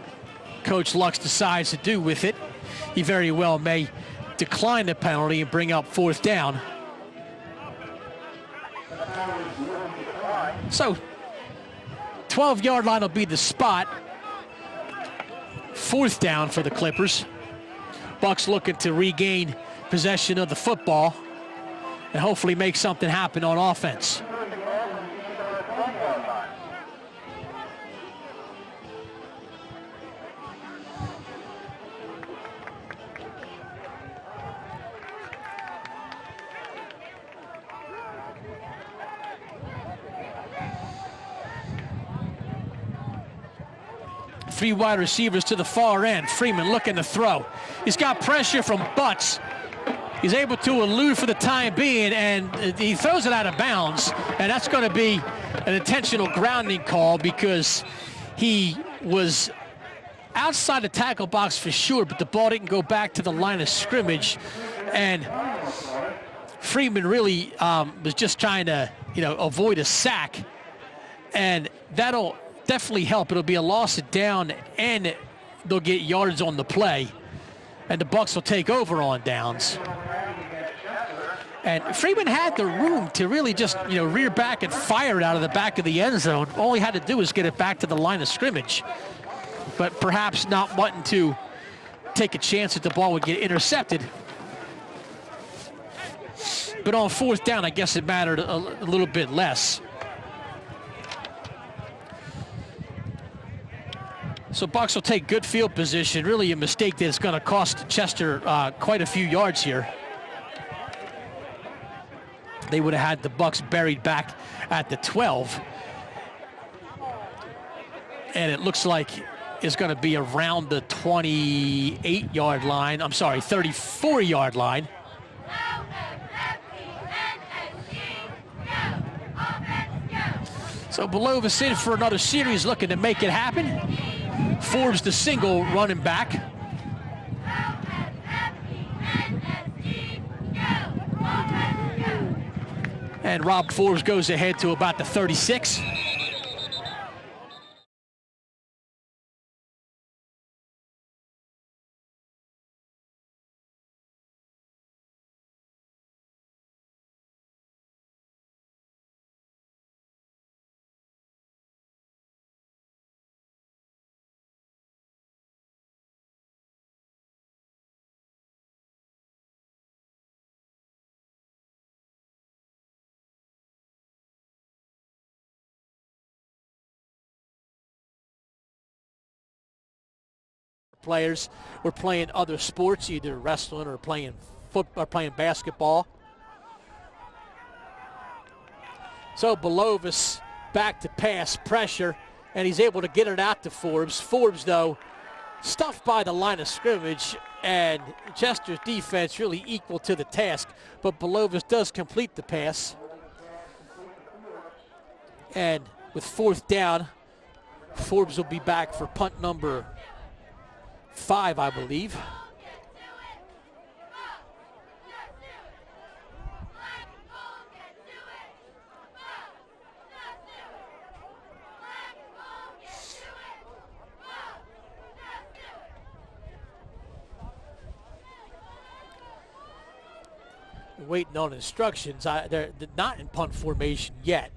Coach Lux decides to do with it. He very well may decline the penalty and bring up 4th down. So 12-yard line will be the spot. 4th down for the Clippers. Bucs looking to regain possession of the football and hopefully make something happen on offense. Three wide receivers to the far end. Freeman looking to throw. He's got pressure from Bucs. He's able to elude for the time being, and he throws it out of bounds. And that's going to be an intentional grounding call because he was outside the tackle box for sure, but the ball didn't go back to the line of scrimmage. And Freeman really was just trying to, avoid a sack. And that'll definitely help. It'll be a loss of down, and they'll get yards on the play, and the Bucs will take over on downs. And Freeman had the room to really just, rear back and fire it out of the back of the end zone. All he had to do was get it back to the line of scrimmage, but perhaps not wanting to take a chance that the ball would get intercepted. But on 4th down, I guess it mattered a little bit less. So Bucs will take good field position. Really a mistake that's going to cost Chester quite a few yards here. They would have had the Bucs buried back at the 12. And it looks like it's going to be around the 28-yard line. I'm sorry, 34-yard line. So Belovis in for another series, looking to make it happen. Forbes the single running back. And Rob Forbes goes ahead to about the 36. Players were playing other sports, either wrestling or playing football or playing basketball. So Belovis back to pass pressure, and he's able to get it out to Forbes. Forbes, though, stuffed by the line of scrimmage, and Chester's defense really equal to the task, but Belovis does complete the pass. And with 4th down, Forbes will be back for punt number 5, I believe. Waiting on instructions. They're not in punt formation yet.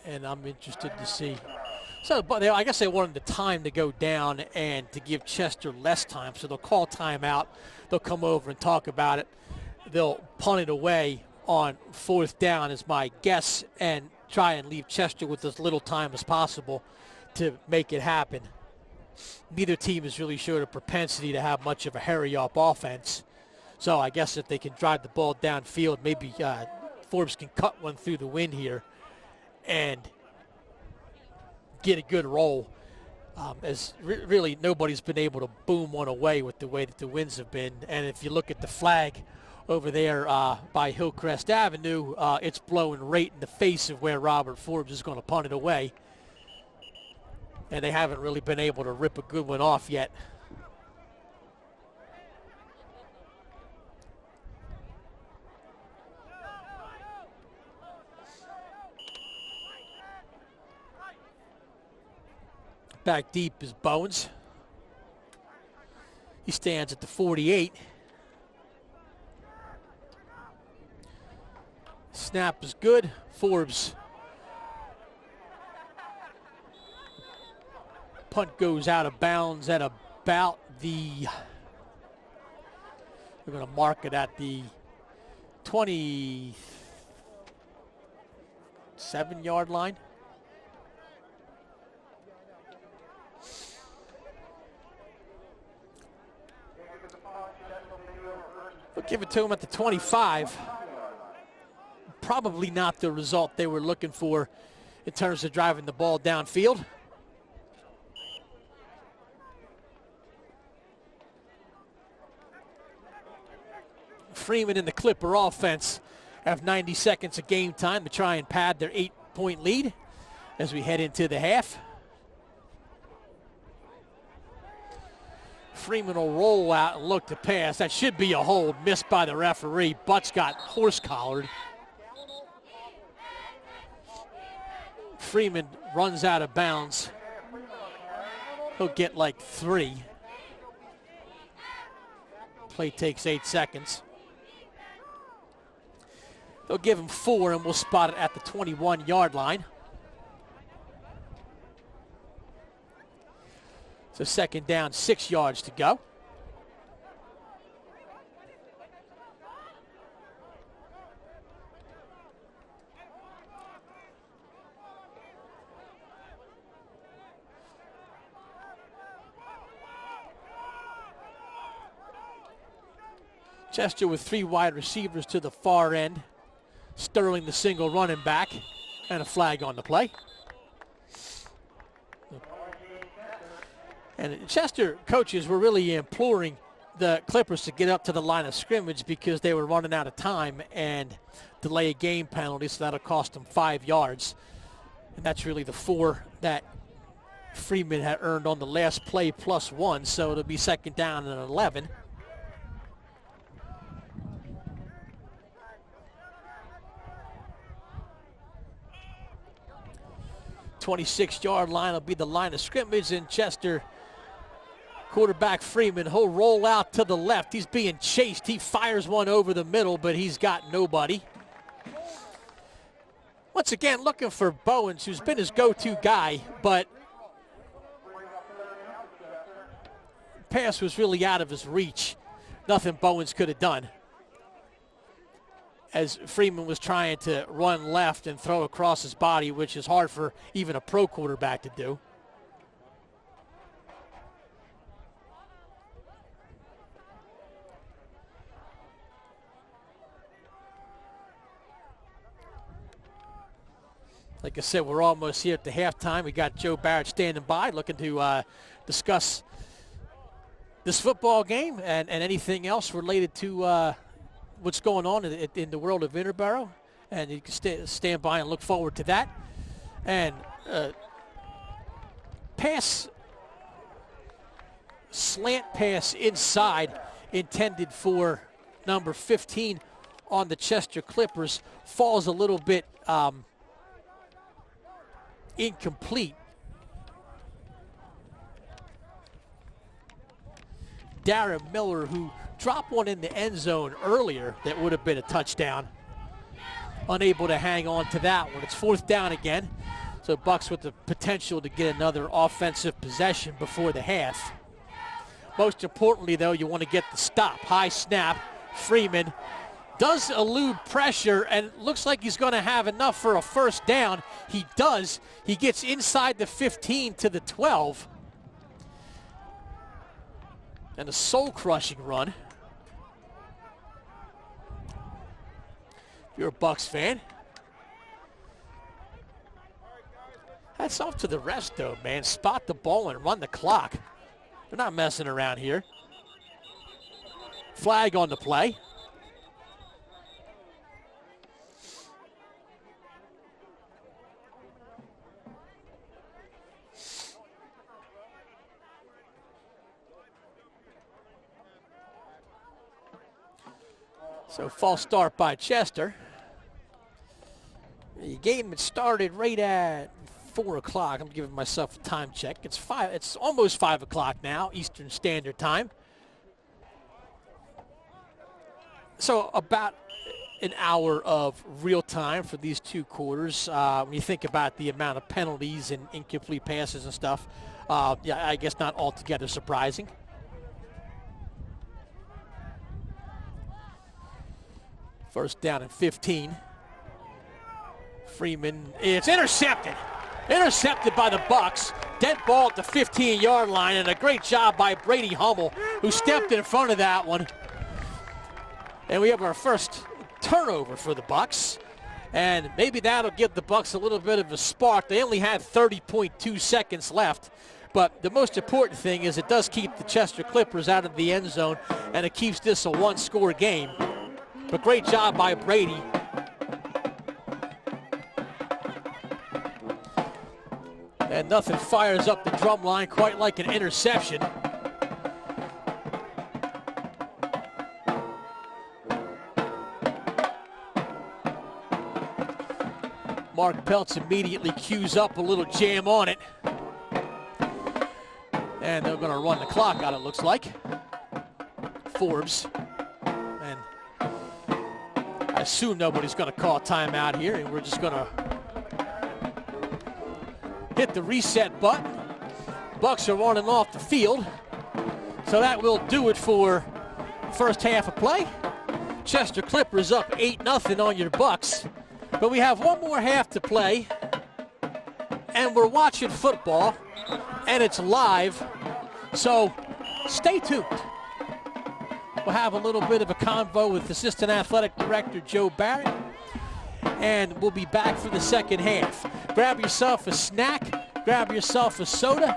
And I'm interested to see. So, but I guess they wanted the time to go down and to give Chester less time. So they'll call timeout. They'll come over and talk about it. They'll punt it away on 4th down is my guess, and try and leave Chester with as little time as possible to make it happen. Neither team has really showed a propensity to have much of a hurry-up offense. So I guess if they can drive the ball downfield, maybe Forbes can cut one through the wind here and get a good roll, as really nobody's been able to boom one away with the way that the winds have been. And if you look at the flag over there by Hillcrest Avenue, it's blowing right in the face of where Robert Forbes is going to punt it away. And they haven't really been able to rip a good one off yet. Back deep is Bowens. He stands at the 48. Snap is good. Forbes. Punt goes out of bounds at about the, we're going to mark it at the 27-yard line. We'll give it to him at the 25. Probably not the result they were looking for in terms of driving the ball downfield. Freeman and the Clipper offense have 90 seconds of game time to try and pad their 8-point lead as we head into the half. Freeman will roll out and look to pass. That should be a hold, missed by the referee. Bucs got horse-collared. Freeman runs out of bounds. He'll get like 3. Play takes 8 seconds. They'll give him 4, and we'll spot it at the 21-yard line. So 2nd down, 6 yards to go. Chester with 3 wide receivers to the far end. Sterling the single running back, and a flag on the play. And Chester coaches were really imploring the Clippers to get up to the line of scrimmage because they were running out of time and delay a game penalty, so that'll cost them 5 yards. And that's really the 4 that Freeman had earned on the last play plus 1, so it'll be 2nd down and 11. 26-yard line will be the line of scrimmage, and Chester quarterback Freeman, he'll roll out to the left. He's being chased. He fires one over the middle, but he's got nobody. Once again, looking for Bowens, who's been his go-to guy, but pass was really out of his reach. Nothing Bowens could have done, as Freeman was trying to run left and throw across his body, which is hard for even a pro quarterback to do. Like I said, we're almost here at the halftime. We got Joe Barrett standing by, looking to discuss this football game and anything else related to what's going on in the world of Interboro. And you can stand by and look forward to that. And slant pass inside intended for number 15 on the Chester Clippers falls a little bit incomplete. Darren Miller, who dropped one in the end zone earlier that would have been a touchdown, unable to hang on to that one. It's 4th down again, so Bucs with the potential to get another offensive possession before the half. Most importantly, though, you want to get the stop. High snap. Freeman does elude pressure and looks like he's going to have enough for a first down. He does. He gets inside the 15 to the 12. And a soul-crushing run. If you're a Bucs fan. Hats off to the rest, though, man. Spot the ball and run the clock. They're not messing around here. Flag on the play. So false start by Chester. The game had started right at 4 o'clock. I'm giving myself a time check. It's almost 5 o'clock now, Eastern Standard Time. So about an hour of real time for these two quarters. When you think about the amount of penalties and incomplete passes and stuff, yeah, I guess not altogether surprising. First down and 15. Freeman, it's intercepted. Intercepted by the Bucs. Dead ball at the 15-yard line, and a great job by Brady Hummel, who stepped in front of that one. And we have our first turnover for the Bucs. And maybe that'll give the Bucs a little bit of a spark. They only had 30.2 seconds left. But the most important thing is it does keep the Chester Clippers out of the end zone, and it keeps this a one-score game. But great job by Brady. And nothing fires up the drum line quite like an interception. Mark Peltz immediately cues up a little jam on it. And they're going to run the clock out, it looks like. Forbes. And I assume nobody's going to call a timeout here, and we're just going to hit the reset button. Bucs are running off the field. So that will do it for first half of play. Chester Clippers up 8-0 on your Bucs. But we have one more half to play, and we're watching football, and it's live, so stay tuned. We'll have a little bit of a convo with Assistant Athletic Director Joe Barrett, and we'll be back for the second half. Grab yourself a snack, grab yourself a soda.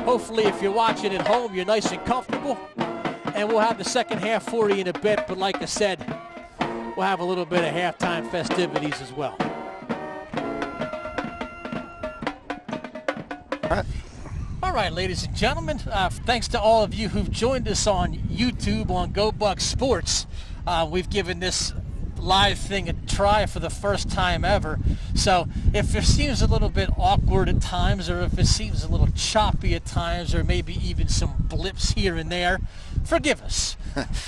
Hopefully, if you're watching at home, you're nice and comfortable, and we'll have the second half for you in a bit, but like I said, we'll have a little bit of halftime festivities as well. All right, ladies and gentlemen, thanks to all of you who've joined us on YouTube on Go Bucs Sports. We've given this live thing a try for the first time ever. So if it seems a little bit awkward at times, or if it seems a little choppy at times, or maybe even some blips here and there, forgive us.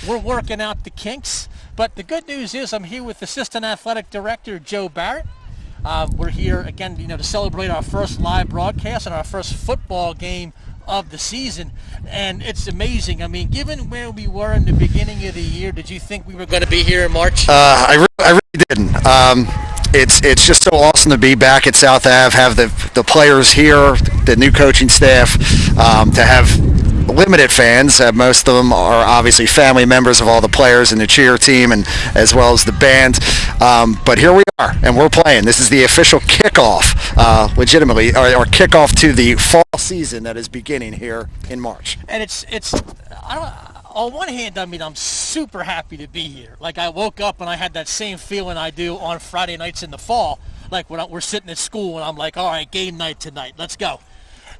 We're working out the kinks. But the good news is I'm here with Assistant Athletic Director Joe Barrett. We're here again, to celebrate our first live broadcast and our first football game of the season. And it's amazing. I mean, given where we were in the beginning of the year, did you think we were going to be here in March? I really didn't. It's just so awesome to be back at South Ave, have the players here, the new coaching staff, to have limited fans. Most of them are obviously family members of all the players in the cheer team and as well as the band. But here we are, and we're playing. This is the official kickoff, legitimately, or kickoff to the fall season that is beginning here in March. And on one hand, I mean, I'm super happy to be here. Like, I woke up and I had that same feeling I do on Friday nights in the fall. Like, when we're sitting at school and I'm like, all right, game night tonight, let's go.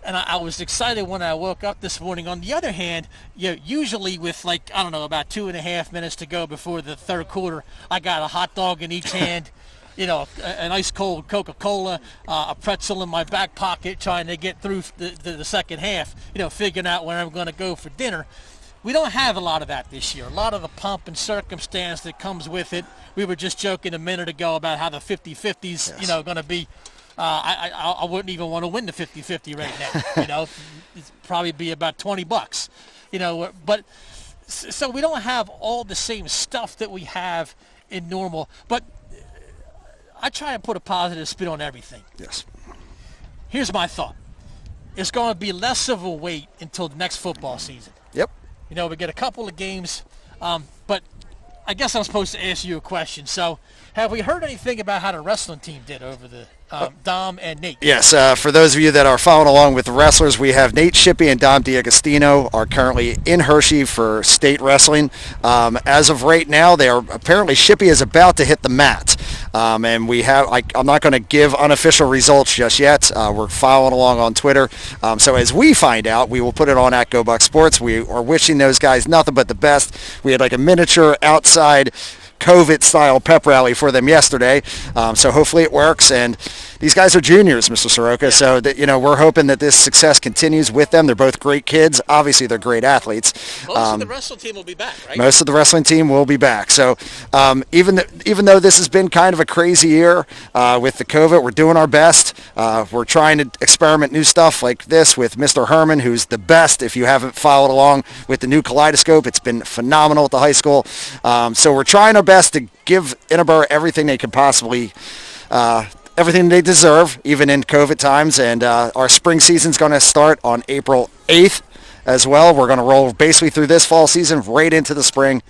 And I was excited when I woke up this morning. On the other hand, usually with about 2.5 minutes to go before the third quarter, I got a hot dog in each hand, an ice cold Coca-Cola, a pretzel in my back pocket, trying to get through the second half, figuring out where I'm going to go for dinner. We don't have a lot of that this year. A lot of the pomp and circumstance that comes with it. We were just joking a minute ago about how the 50-50's, going to be. I wouldn't even want to win the 50-50 right now. It'd probably be about $20. But so we don't have all the same stuff that we have in normal. But I try and put a positive spin on everything. Yes. Here's my thought. It's going to be less of a wait until the next football season. Yep. We get a couple of games, but I guess I'm supposed to ask you a question. So, have we heard anything about how the wrestling team did over the Dom and Nate? Yes, for those of you that are following along with the wrestlers, we have Nate Shippey and Dom D'Agostino are currently in Hershey for state wrestling. As of right now, they are apparently Shippey is about to hit the mat. And we have, I'm not going to give unofficial results just yet. We're following along on Twitter. So as we find out, we will put it on at Go Bucs Sports. We are wishing those guys nothing but the best. We had like a miniature outside COVID-style pep rally for them yesterday. So hopefully it works. And these guys are juniors, Mr. Soroka. So that we're hoping that this success continues with them. They're both great kids. Obviously, they're great athletes. Most of the wrestling team will be back, right? Most of the wrestling team will be back. So even though this has been kind of a crazy year with the COVID, we're doing our best. We're trying to experiment new stuff like this with Mr. Herman, who's the best. If you haven't followed along with the new kaleidoscope, it's been phenomenal at the high school. So we're trying our best to give Interboro everything they could possibly everything they deserve, even in COVID times. And our spring season's going to start on April 8th as well. We're going to roll basically through this fall season right into the spring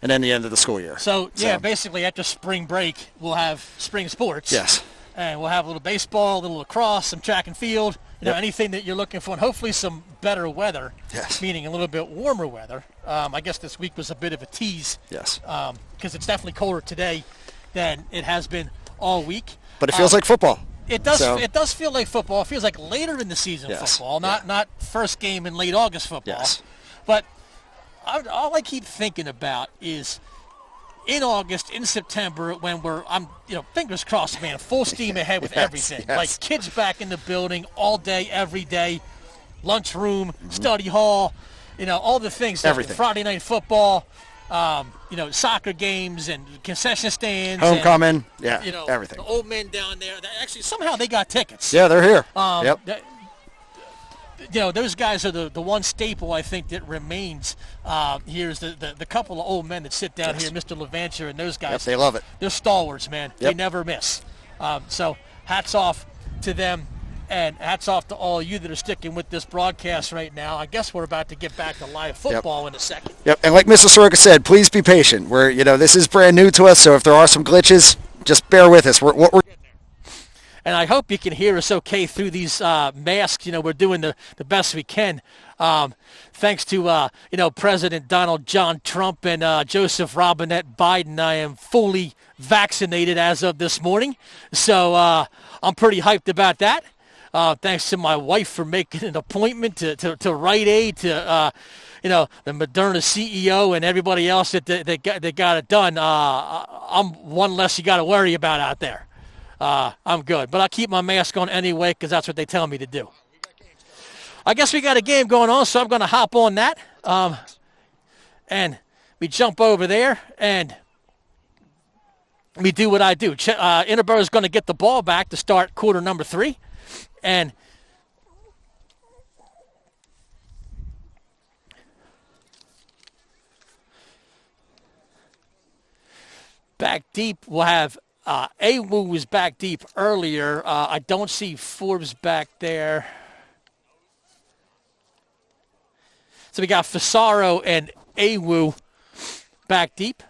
and then the end of the school year. So basically after spring break, we'll have spring sports. Yes. And we'll have a little baseball, a little lacrosse, some track and field, anything that you're looking for, and hopefully some better weather, meaning a little bit warmer weather. I guess this week was a bit of a tease. Yes. Because it's definitely colder today than it has been all week. But it feels like football. It does. So. It does feel like football. It feels like later in the season football, not first game in late August football. Yes. But all I keep thinking about is in August, in September, when I'm fingers crossed, man, full steam ahead with everything. Yes. Like kids back in the building all day, every day, lunchroom, study hall, all the things. Everything. Friday night football. Soccer games and concession stands. Homecoming, everything. The old men down there. Actually, somehow they got tickets. Yeah, they're here. Those guys are the one staple I think that remains. Here's the couple of old men that sit down here, Mr. Levancher and those guys. Yep, they love it. They're stalwarts, man. Yep. They never miss. So hats off to them. And hats off to all of you that are sticking with this broadcast right now. I guess we're about to get back to live football in a second. Yep, and like Mr. Soroka said, please be patient. This is brand new to us, so if there are some glitches, just bear with us. We're getting there. And I hope you can hear us okay through these masks. We're doing the best we can. Thanks to, President Donald John Trump and Joseph Robinette Biden, I am fully vaccinated as of this morning. So I'm pretty hyped about that. Thanks to my wife for making an appointment to Rite Aid, to the Moderna CEO and everybody else that got it done. I'm one less you got to worry about out there. I'm good, but I keep my mask on anyway because that's what they tell me to do. I guess we got a game going on, so I'm going to hop on that, and we jump over there and we do what I do. Interboro is going to get the ball back to start quarter number 3. And back deep, we'll have Awu was back deep earlier. I don't see Forbes back there. So we got Fasaro and Awu back deep.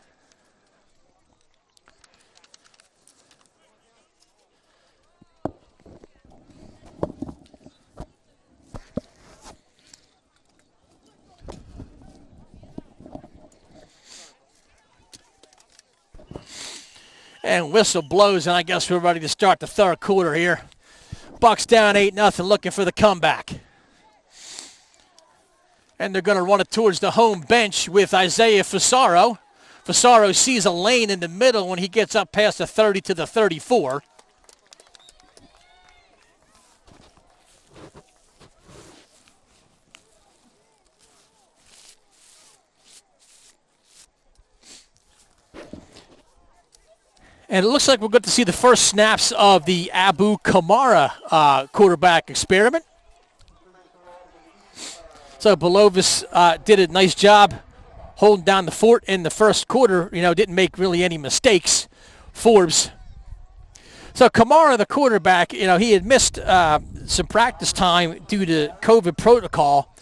And whistle blows, and I guess we're ready to start the third quarter here. Bucs down 8-0, looking for the comeback. And they're going to run it towards the home bench with Isaiah Fasaro. Fasaro sees a lane in the middle when he gets up past the 30 to the 34. And it looks like we're going to see the first snaps of the Abu Kamara quarterback experiment. So Belovis did a nice job holding down the fort in the first quarter. Didn't make really any mistakes. Forbes. So Kamara, the quarterback, he had missed some practice time due to COVID protocol.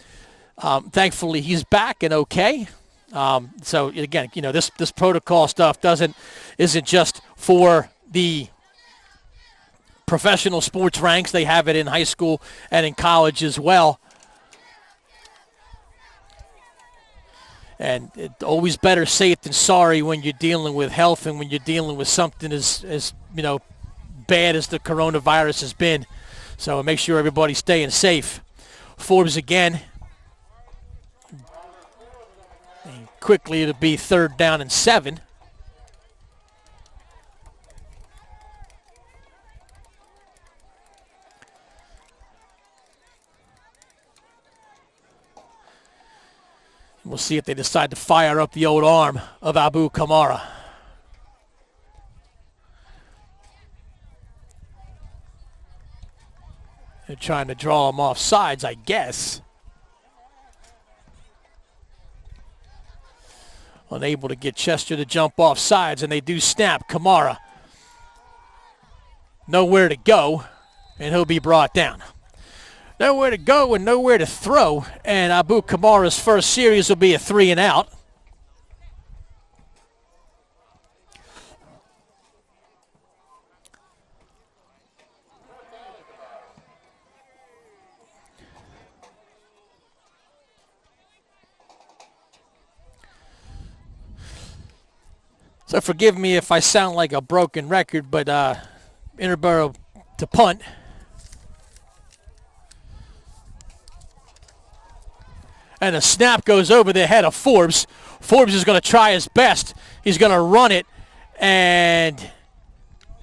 Thankfully, he's back and okay. So again, this protocol stuff isn't just for the professional sports ranks. They have it in high school and in college as well. And it's always better safe than sorry when you're dealing with health and when you're dealing with something as bad as the coronavirus has been. So make sure everybody's staying safe. Forbes again. And quickly it'll be 3rd down and 7. We'll see if they decide to fire up the old arm of Abu Kamara. They're trying to draw him off sides, I guess. Unable to get Chester to jump off sides, and they do snap. Kamara nowhere to go, and he'll be brought down. Nowhere to go and nowhere to throw, and Abu Kamara's first series will be a 3-and-out. So forgive me if I sound like a broken record, but Interboro to punt. And the snap goes over the head of Forbes. Forbes is going to try his best. He's going to run it, and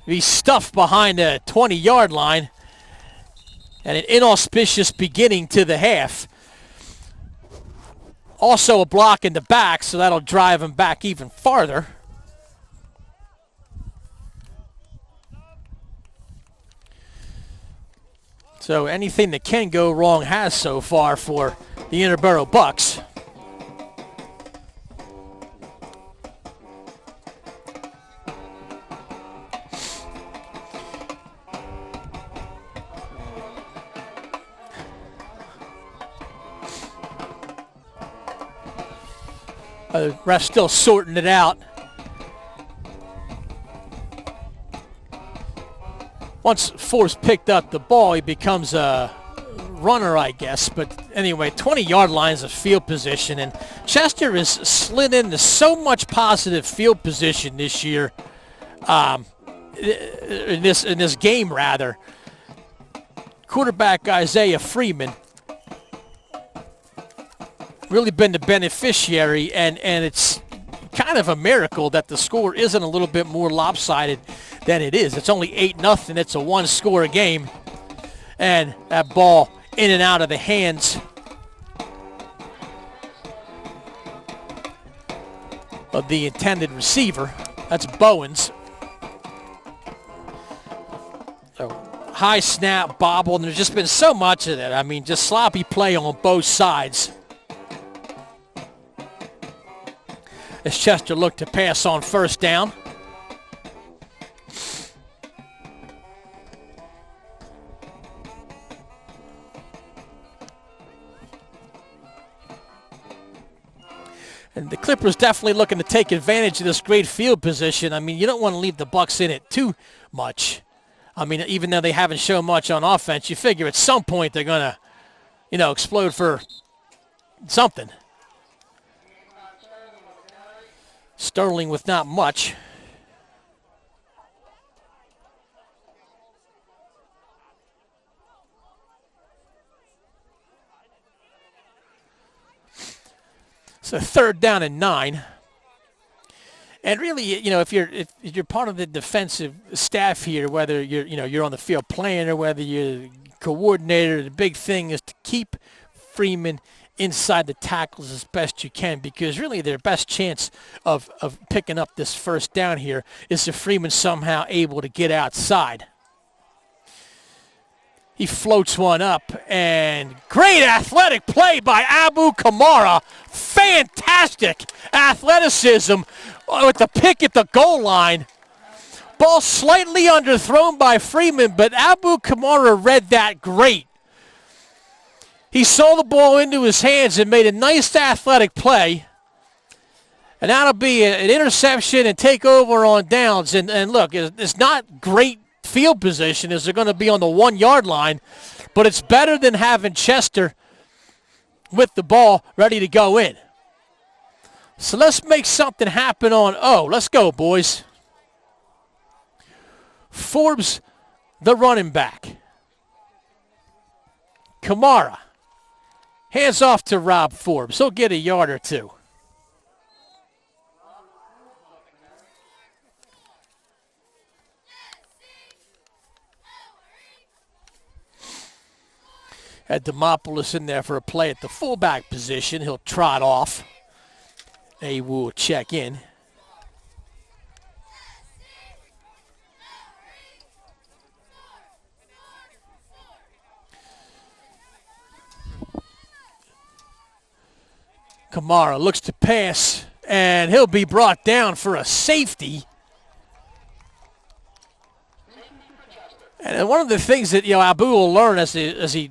he's stuffed behind the 20-yard line. And an inauspicious beginning to the half. Also a block in the back, so that'll drive him back even farther. So anything that can go wrong has so far for the Interboro Bucs. Ref's still sorting it out. Once Forbes picked up the ball, he becomes a runner, I guess. But anyway, 20-yard line is a field position, and Chester has slid into so much positive field position this year, in this game rather. Quarterback Isaiah Freeman really been the beneficiary, and it's kind of a miracle that the score isn't a little bit more lopsided than it is. It's only 8-0. It's a one-score game, and that ball in and out of the hands of the intended receiver. That's Bowens. So high snap, bobble, and there's just been so much of that. I mean, just sloppy play on both sides. As Chester looked to pass on first down. And the Clippers definitely looking to take advantage of this great field position. I mean, you don't want to leave the Bucs in it too much. I mean, even though they haven't shown much on offense, you figure at some point they're going to, explode for something. Sterling with not much. So 3rd down and 9. And really, if you're part of the defensive staff here, whether you're on the field playing or whether you're coordinator, the big thing is to keep Freeman inside the tackles as best you can, because really their best chance of picking up this 1st down here is if Freeman's somehow able to get outside. He floats one up, and great athletic play by Abu Kamara. Fantastic athleticism with the pick at the goal line. Ball slightly underthrown by Freeman, but Abu Kamara read that great. He saw the ball into his hands and made a nice athletic play. And that'll be an interception and take over on downs. And look, it's not great field position as they're going to be on the 1-yard line, but it's better than having Chester with the ball ready to go in. So let's make something happen on let's go, boys. Forbes, the running back. Kamara. Hands off to Rob Forbes. He'll get a yard or two. Had Demopoulos in there for a play at the fullback position. He'll trot off. They will check in. Kamara looks to pass, and he'll be brought down for a safety. And one of the things that Abu will learn as he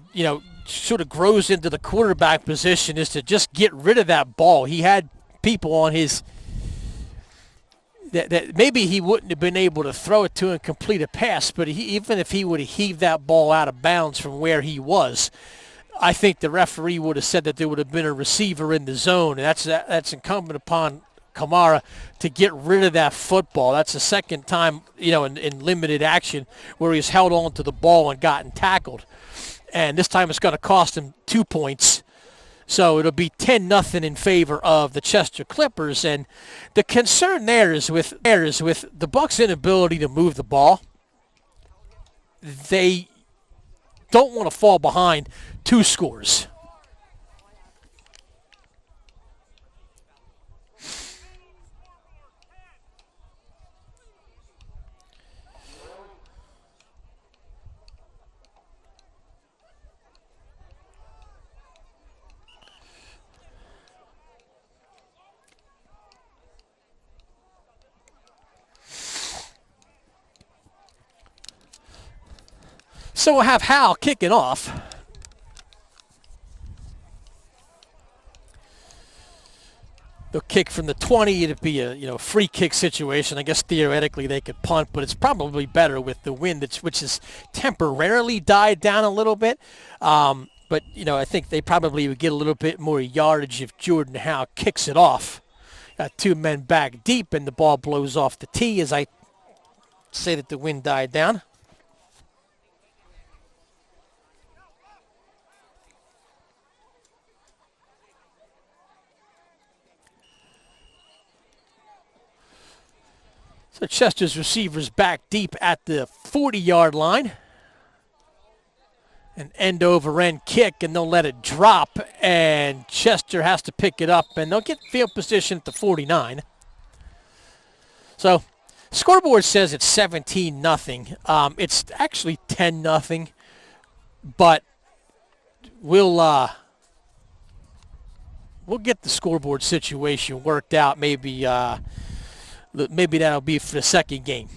sort of grows into the quarterback position is to just get rid of that ball. He had people on his that maybe he wouldn't have been able to throw it to and complete a pass, but even if he would have heaved that ball out of bounds from where he was, I think the referee would have said that there would have been a receiver in the zone, and that's incumbent upon Kamara to get rid of that football. That's the second time, in limited action where he's held on to the ball and gotten tackled. And this time it's going to cost him 2 points. So it'll be 10-0 in favor of the Chester Clippers. And the concern there is with the Bucs' inability to move the ball. They don't want to fall behind 2 scores. So we'll have Hal kicking off. They'll kick from the 20. It'd be a free kick situation. I guess theoretically they could punt, but it's probably better with the wind, which has temporarily died down a little bit. But I think they probably would get a little bit more yardage if Jordan Howe kicks it off. Got 2 men back deep, and the ball blows off the tee as I say that the wind died down. So Chester's receivers back deep at the 40-yard line. An end-over-end kick, and they'll let it drop, and Chester has to pick it up, and they'll get field position at the 49. So scoreboard says it's 17-0. It's actually 10-0, but we'll get the scoreboard situation worked out. Maybe that'll be for the second game.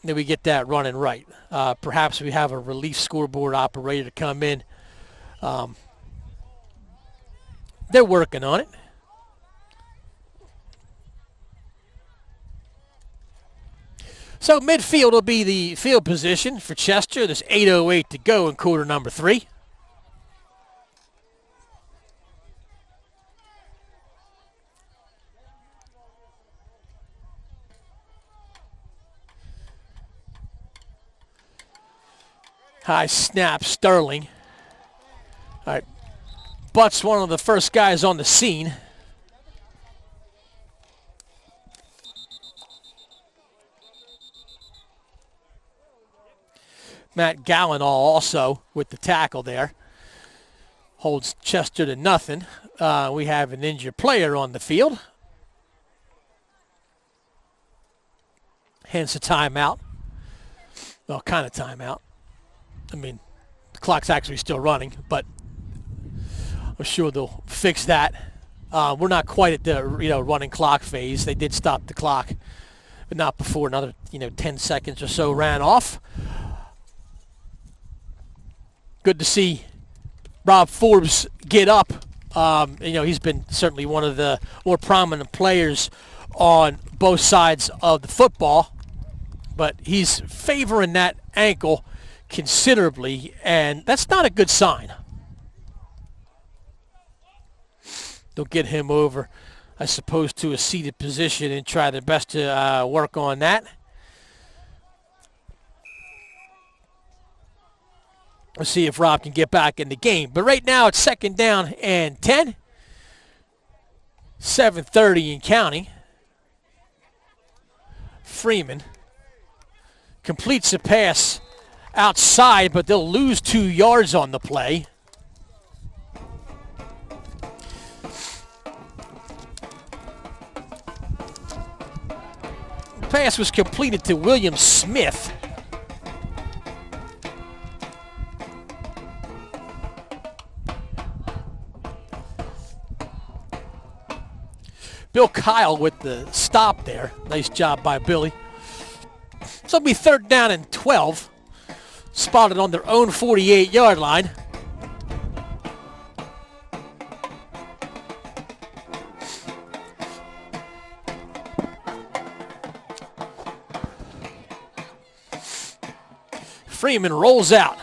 Then we get that running right. Perhaps we have a relief scoreboard operator to come in They're working on it. So midfield will be the field position for Chester. There's 8:08 to go in quarter number 3. High snap, Sterling. All right. Bucs, one of the first guys on the scene. Matt Gallinall also with the tackle there. Holds Chester to nothing. We have an injured player on the field. Hence a timeout. Well, kind of timeout. I mean, the clock's actually still running, but I'm sure they'll fix that. We're not quite at the running clock phase. They did stop the clock, but not before another 10 seconds or so ran off. Good to see Rob Forbes get up. He's been certainly one of the more prominent players on both sides of the football, but he's favoring that ankle considerably, and that's not a good sign. They'll get him over, I suppose, to a seated position and try their best to work on that. Let's see if Rob can get back in the game. But right now it's 2nd down and 10. 7:30 in counting. Freeman completes a pass outside, but they'll lose 2 yards on the play. The pass was completed to William Smith. Bill Kyle with the stop there. Nice job by Billy. So it'll be 3rd down and 12. Spotted on their own 48-yard line. Freeman rolls out.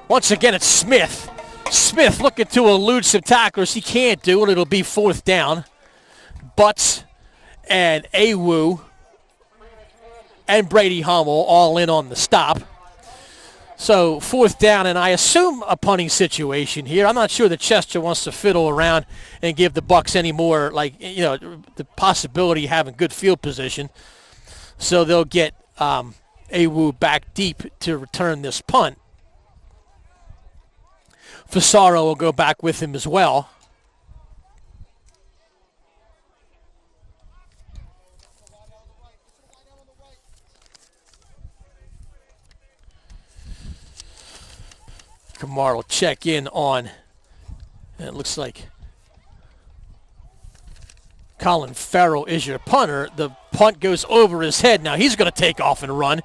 Once again, it's Smith. Smith looking to elude some tacklers. He can't do it. It'll be 4th down. Bucs and Awu and Brady Hummel all in on the stop. So 4th down, and I assume a punting situation here. I'm not sure that Chester wants to fiddle around and give the Bucs any more, the possibility of having good field position. So they'll get Awu back deep to return this punt. Fasaro will go back with him as well. Kamar will check in on, and it looks like Colin Farrell is your punter. The punt goes over his head. Now he's going to take off and run.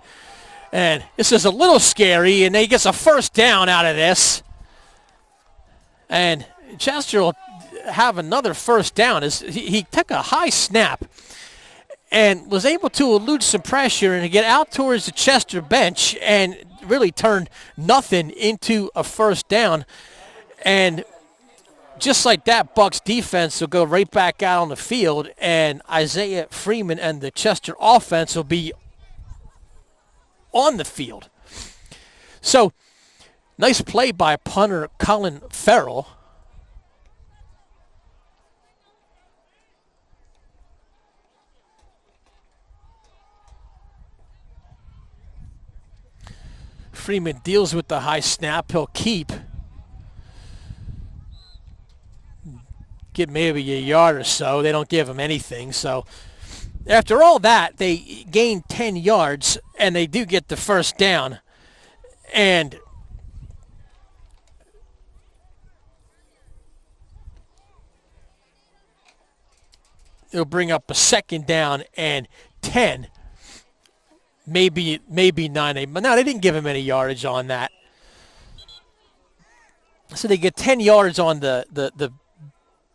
And this is a little scary, and he gets a 1st down out of this. And Chester will have another 1st down. He took a high snap and was able to elude some pressure and get out towards the Chester bench and really turned nothing into a 1st down. And just like that, Bucs defense will go right back out on the field, and Isaiah Freeman and the Chester offense will be on the field. So, nice play by punter Colin Farrell. Freeman deals with the high snap. He'll keep. Get maybe a yard or so. They don't give him anything. So after all that, they gain 10 yards, and they do get the 1st down. And it'll bring up a 2nd down and 10. Maybe 9. But no, they didn't give him any yardage on that. So they get 10 yards on the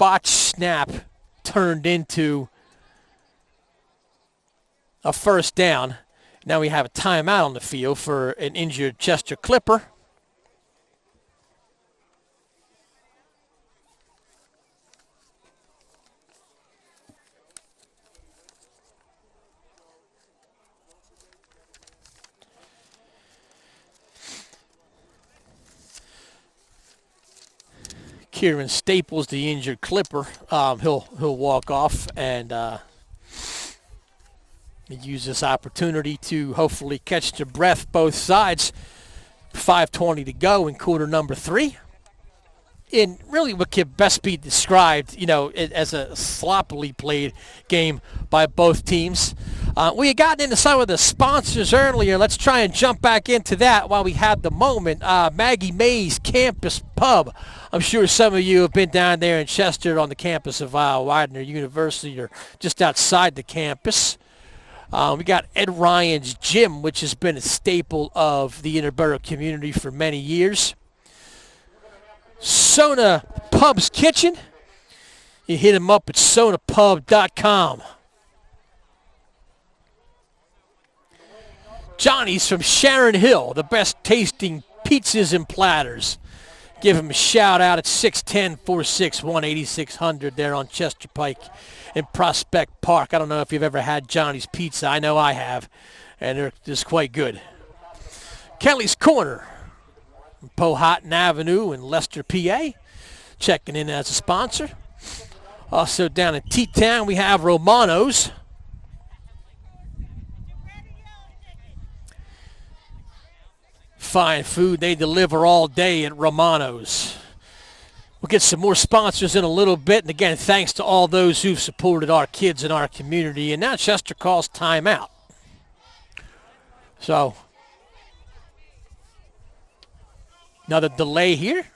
botch snap turned into a first down. Now we have a timeout on the field for an injured Chester Clipper. Kieran Staples, the injured Clipper, he'll walk off and use this opportunity to hopefully catch their breath both sides. 5:20 to go in quarter number 3. In really what can best be described, as a sloppily played game by both teams. We had gotten into some of the sponsors earlier. Let's try and jump back into that while we have the moment. Maggie May's Campus Pub. I'm sure some of you have been down there in Chester on the campus of Widener University or just outside the campus. We got Ed Ryan's Gym, which has been a staple of the Interboro community for many years. Sona Pub's Kitchen. You hit them up at sonapub.com. Johnny's from Sharon Hill, the best tasting pizzas and platters. Give him a shout out at 610-461-8600 there on Chester Pike in Prospect Park. I don't know if you've ever had Johnny's Pizza. I know I have, and they're just quite good. Kelly's Corner, Powhatan Avenue in Leicester, PA, checking in as a sponsor. Also down in T-Town, we have Romano's. Fine food they deliver all day at Romano's. We'll get some more sponsors in a little bit. And again, thanks to all those who've supported our kids in our community. And now Chester calls timeout. So, another delay here,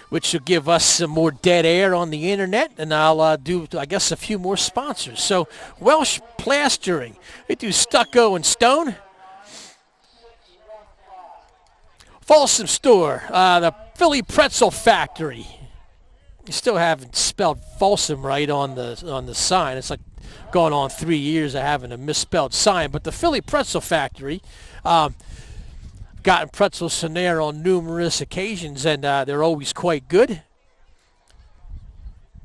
which will give us some more dead air on the internet. And I'll do, I guess, a few more sponsors. So, Welsh Plastering. They do stucco and stone. Folsom Store, the Philly Pretzel Factory. You still haven't spelled Folsom right on the sign. It's like going on 3 years of having a misspelled sign. But the Philly Pretzel Factory, gotten pretzels from there on numerous occasions, and they're always quite good.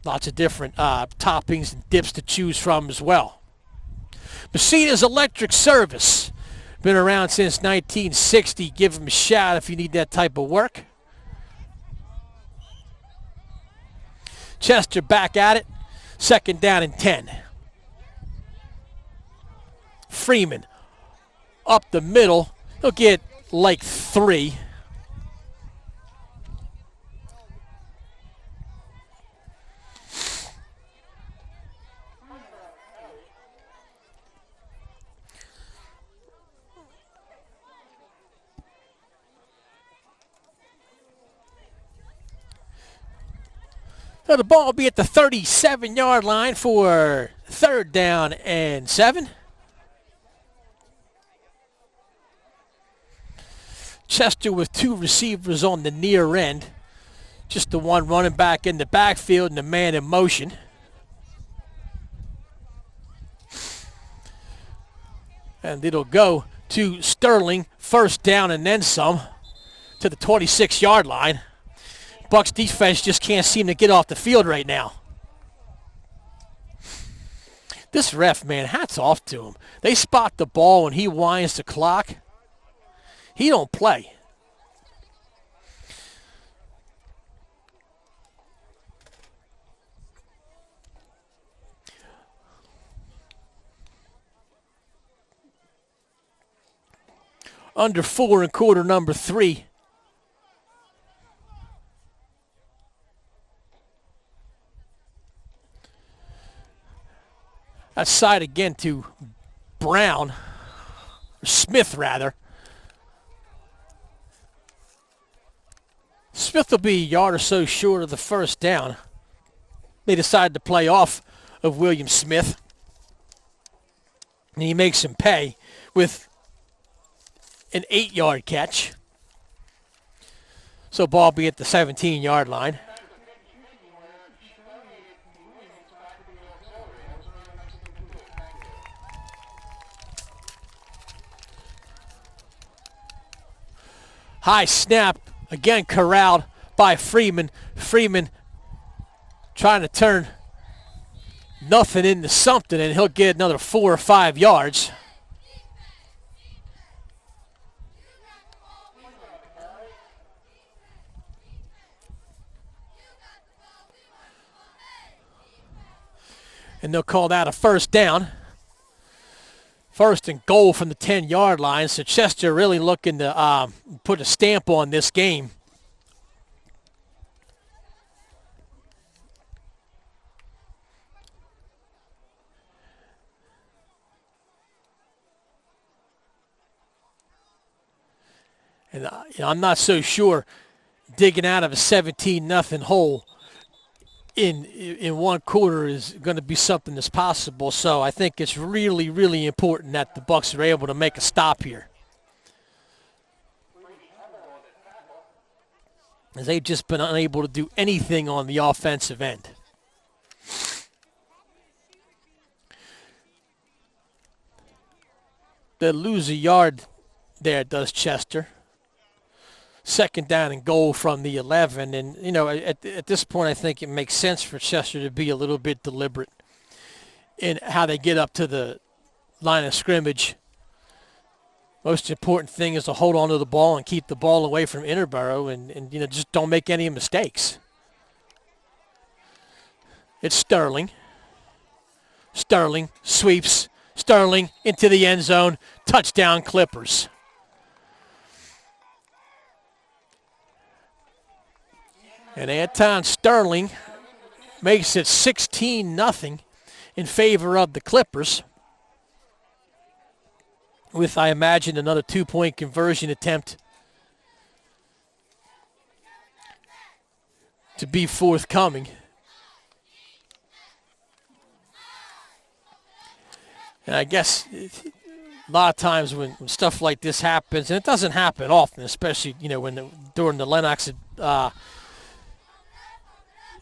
Lots of different toppings and dips to choose from as well. Messina's Electric Service. Been around since 1960. Give them a shout if you need that type of work. Chester back at it. 2nd down and 10. Freeman up the middle. He'll get like 3. So the ball will be at the 37-yard line for 3rd down and 7. Chester with 2 receivers on the near end. Just the one running back in the backfield and the man in motion. And it'll go to Sterling, 1st down and then some, to the 26-yard line. Bucs defense just can't seem to get off the field right now. This ref, man, hats off to him. They spot the ball when he winds the clock. He don't play. Under 4 in quarter number 3. That side again to Brown, or Smith rather. Smith will be a yard or so short of the 1st down. They decided to play off of William Smith. And he makes him pay with an 8-yard catch. So ball be at the 17-yard line. High snap, again corralled by Freeman. Freeman trying to turn nothing into something, and he'll get another 4 or 5 yards. And they'll call that a first down. First and goal from the 10-yard line. So Chester really looking to put a stamp on this game. And I'm not so sure digging out of a 17-0 hole in one quarter is going to be something that's possible. So I think it's really, really important that the Bucs are able to make a stop here, as they've just been unable to do anything on the offensive end. They lose a yard there, does Chester. Second down and goal from the 11. And, you know, at this point, I think it makes sense for Chester to be a little bit deliberate in how they get up to the line of scrimmage. Most important thing is to hold on to the ball and keep the ball away from Interboro and you know, just don't make any mistakes. It's Sterling. Sterling sweeps. Sterling into the end zone. Touchdown Clippers. And Anton Sterling makes it 16-0 in favor of the Clippers, with, I imagine, another 2-point conversion attempt to be forthcoming. And I guess a lot of times when stuff like this happens, and it doesn't happen often, especially, you know, during the Lennox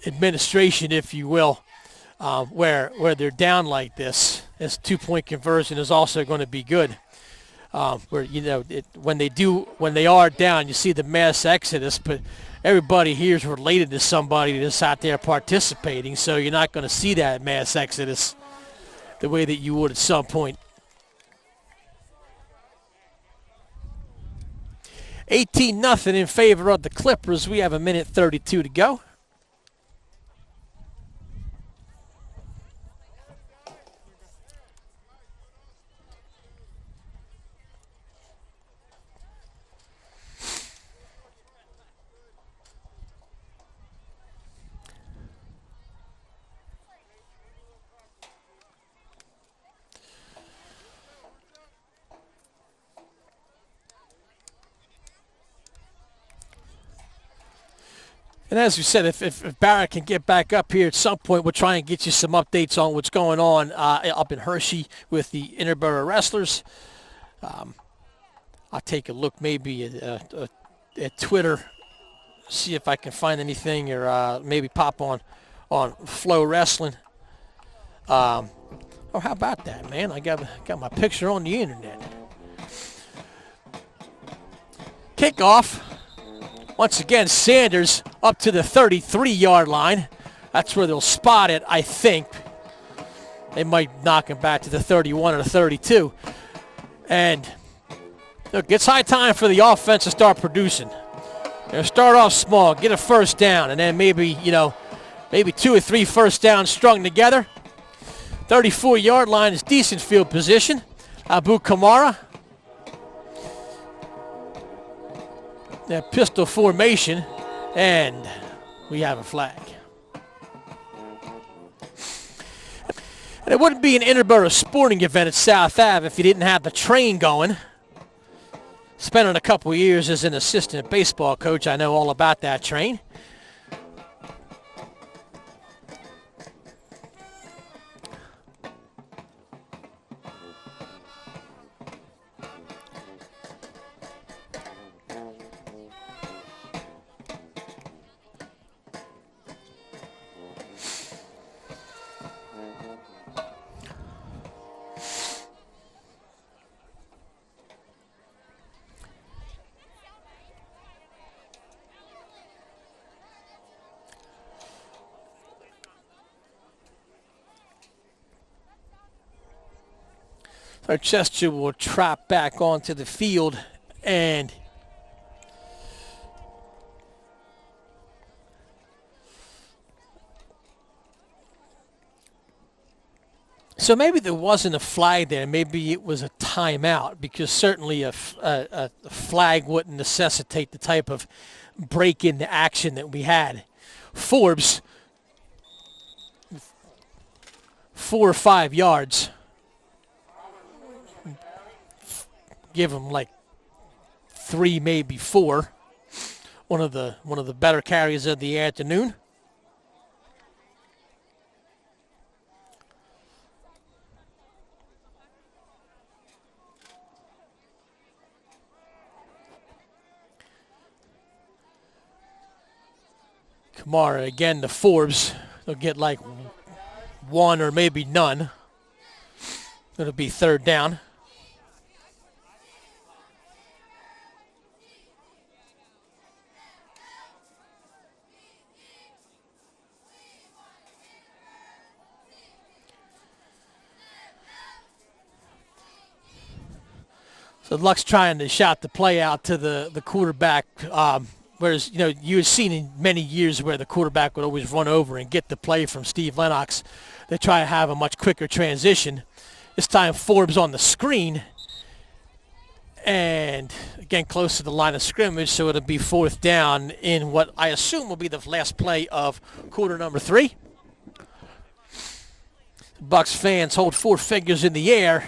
administration, if you will, where they're down like this, this 2-point conversion is also going to be good. Where, you know, when they are down, you see the mass exodus, but everybody here is related to somebody that's out there participating, so you're not going to see that mass exodus the way that you would at some point. 18-0 in favor of the Clippers. We have 1:32 to go. And as we said, if Barrett can get back up here at some point, we'll try and get you some updates on what's going on up in Hershey with the Interboro Wrestlers. I'll take a look maybe at Twitter, see if I can find anything, or maybe pop on Flow Wrestling. Oh, how about that, man? I got my picture on the internet. Kickoff. Once again, Sanders up to the 33-yard line. That's where they'll spot it, I think. They might knock him back to the 31 or the 32. And look, it's high time for the offense to start producing. They'll start off small, get a first down, and then maybe 2 or 3 first downs strung together. 34-yard line is decent field position. Abu Kamara. That pistol formation, and we have a flag. And it wouldn't be an Interboro sporting event at South Ave if you didn't have the train going. Spending a couple of years as an assistant baseball coach, I know all about that train. Chester will trot back onto the field, and so maybe there wasn't a flag there. Maybe it was a timeout, because certainly a flag wouldn't necessitate the type of break into action that we had. Forbes, 4 or 5 yards. Give him like 3, maybe 4. One of the better carries of the afternoon. Kamara again to Forbes. They'll get like 1 or maybe none. It'll be 3rd down. So Luck's trying to shout the play out to the quarterback, whereas, you had seen in many years where the quarterback would always run over and get the play from Steve Lennox. They try to have a much quicker transition. This time Forbes on the screen, and again close to the line of scrimmage, so it'll be 4th down in what I assume will be the last play of quarter number 3. Bucs fans hold 4 fingers in the air,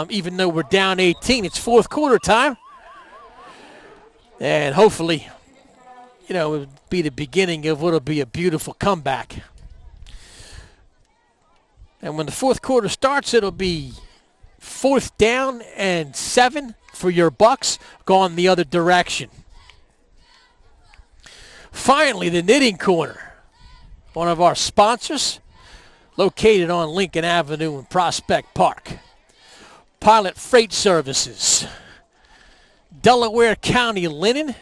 even though we're down 18. It's 4th quarter time, and hopefully, it will be the beginning of what will be a beautiful comeback. And when the 4th quarter starts, it'll be 4th down and 7 for your Bucs, gone the other direction. Finally, the Knitting Corner, one of our sponsors, located on Lincoln Avenue in Prospect Park. Pilot Freight Services, Delaware County Linen,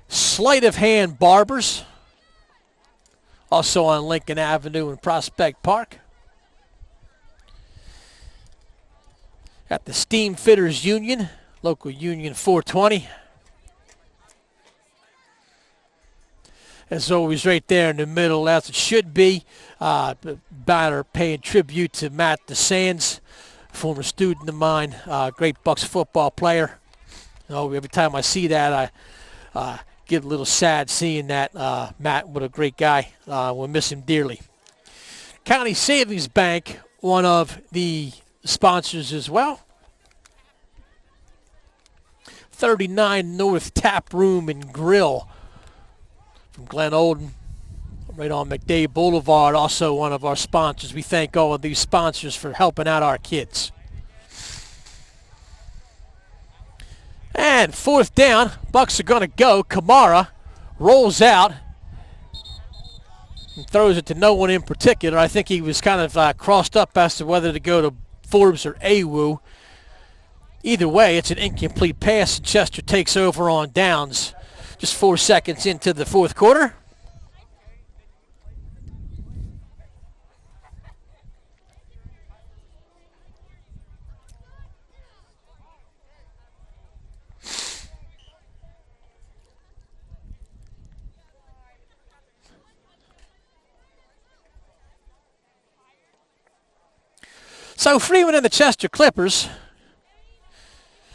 Sleight of Hand Barbers, also on Lincoln Avenue in Prospect Park. Got the Steam Fitters Union, local union 420. As always, right there in the middle, as it should be. Banner paying tribute to Matt DeSands, former student of mine, great Bucs football player. Every time I see that, I get a little sad seeing that. Matt, what a great guy. We'll miss him dearly. County Savings Bank, one of the sponsors as well. 39 North Tap Room and Grill from Glen Olden, right on McDade Boulevard, also one of our sponsors. We thank all of these sponsors for helping out our kids. And 4th down, Bucs are going to go. Kamara rolls out and throws it to no one in particular. I think he was kind of crossed up as to whether to go to Forbes or Awu. Either way, it's an incomplete pass, and Chester takes over on downs. Just 4 seconds into the 4th quarter. So Freeman and the Chester Clippers,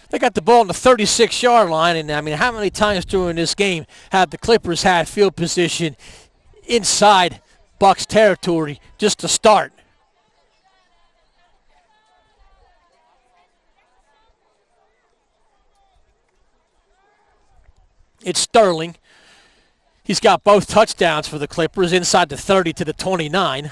they got the ball on the 36-yard line, and I mean, how many times during this game have the Clippers had field position inside Bucs territory just to start? It's Sterling. He's got both touchdowns for the Clippers inside the 30 to the 29.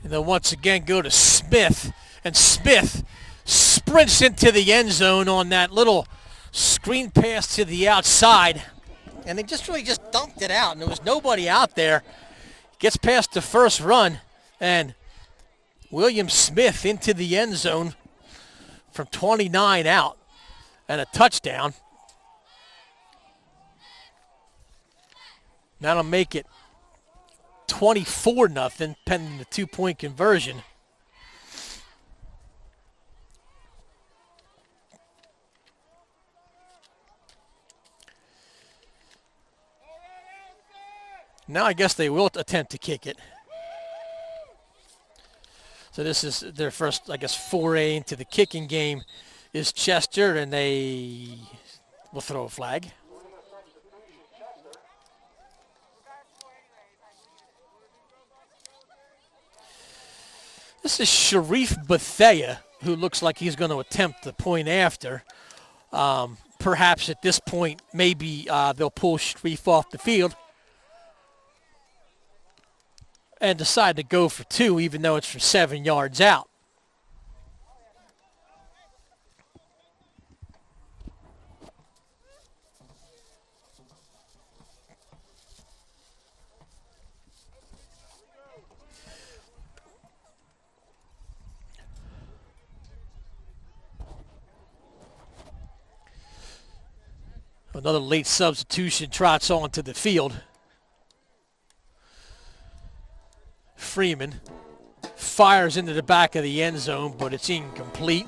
And they'll once again go to Smith. And Smith sprints into the end zone on that little screen pass to the outside. And they just really dumped it out, and there was nobody out there. Gets past the first run, and William Smith into the end zone from 29 out, and a touchdown. That'll make it 24-0 pending the 2-point conversion. Now I guess they will attempt to kick it. So this is their first, I guess, foray into the kicking game is Chester, and they will throw a flag. This is Sharif Bethea, who looks like he's going to attempt the point after. Perhaps at this point, maybe they'll pull Sharif off the field and decide to go for 2, even though it's from 7 yards out. Another late substitution trots onto the field. Freeman fires into the back of the end zone, but it's incomplete.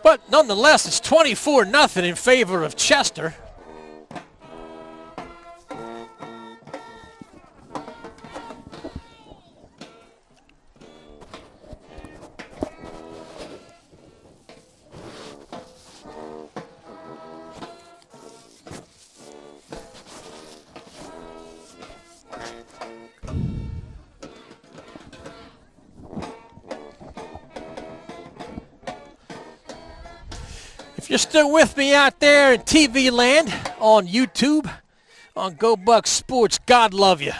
But nonetheless, it's 24-0 in favor of Chester. You're still with me out there in TV land on YouTube, on Go Bucs Sports. God love you.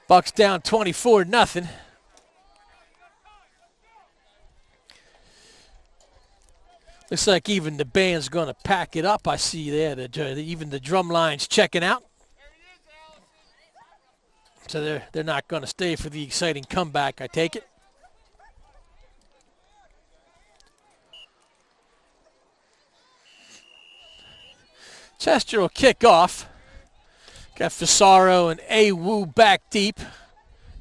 Bucs down 24-0. Looks like even the band's going to pack it up. I see there that even the drum line's checking out. So they're not going to stay for the exciting comeback, I take it. Chester will kick off. Got Fisaro and Awu back deep.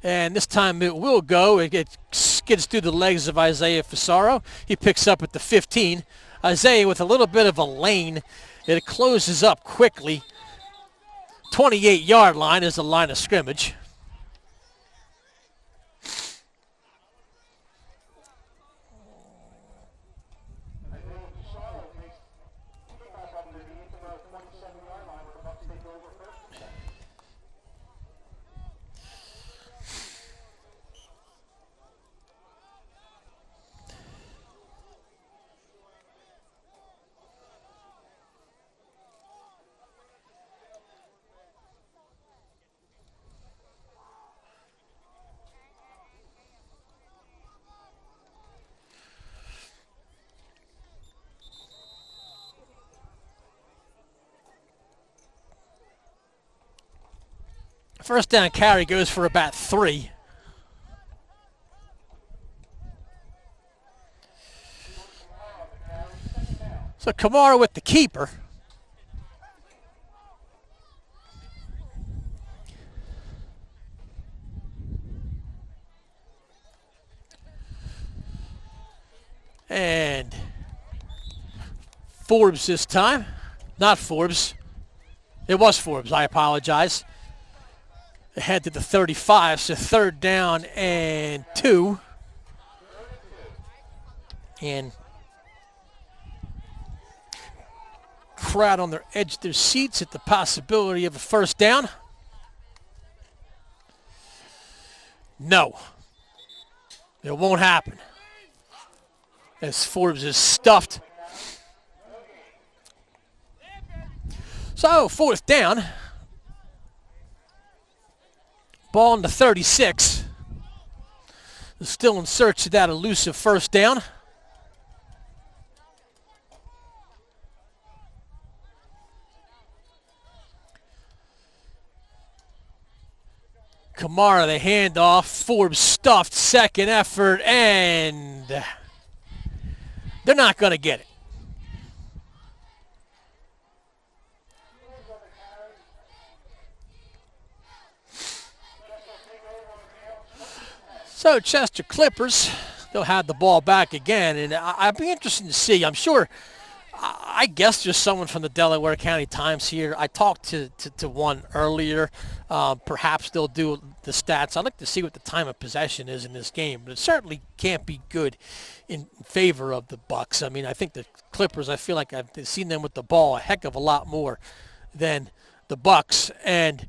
And this time it will go. It skids through the legs of Isaiah Fisaro. He picks up at the 15. Isaiah with a little bit of a lane. It closes up quickly. 28-yard line is the line of scrimmage. First down carry goes for about 3. So Kamara with the keeper. And Forbes this time. Not Forbes. It was Forbes. I apologize. Ahead to the 35, so 3rd down and 2. And crowd on their edge of their seats at the possibility of a first down. No. It won't happen. As Forbes is stuffed. So 4th down. Ball on the 36. Still in search of that elusive first down. Kamara, the handoff. Forbes stuffed, second effort, and they're not going to get it. So Chester Clippers, they'll have the ball back again, and I'd be interested to see. I'm sure, I guess there's someone from the Delaware County Times here. I talked to one earlier. Perhaps they'll do the stats. I'd like to see what the time of possession is in this game, but it certainly can't be good in favor of the Bucs. I mean, I think the Clippers, I feel like I've seen them with the ball a heck of a lot more than the Bucs, and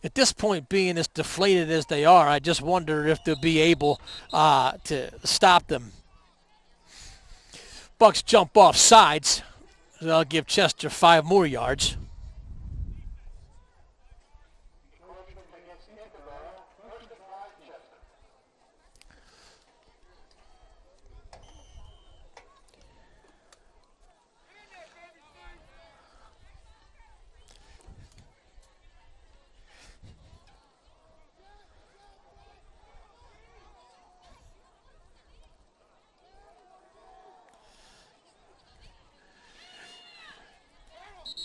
at this point, being as deflated as they are, I just wonder if they'll be able to stop them. Bucs jump off sides. They'll give Chester 5 more yards.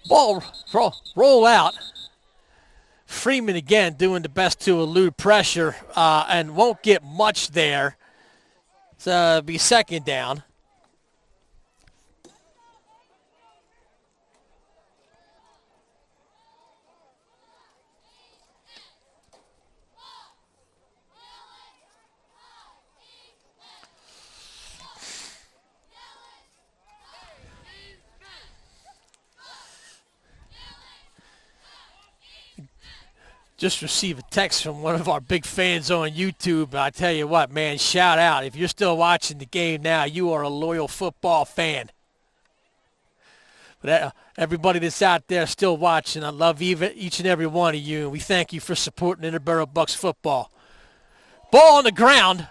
Ball roll out. Freeman again doing the best to elude pressure and won't get much there. So it'll be second down. Just received a text from one of our big fans on YouTube. I tell you what, man, shout out. If you're still watching the game now, you are a loyal football fan. But everybody that's out there still watching, I love each and every one of you, and we thank you for supporting Interboro Bucs football. Ball on the ground.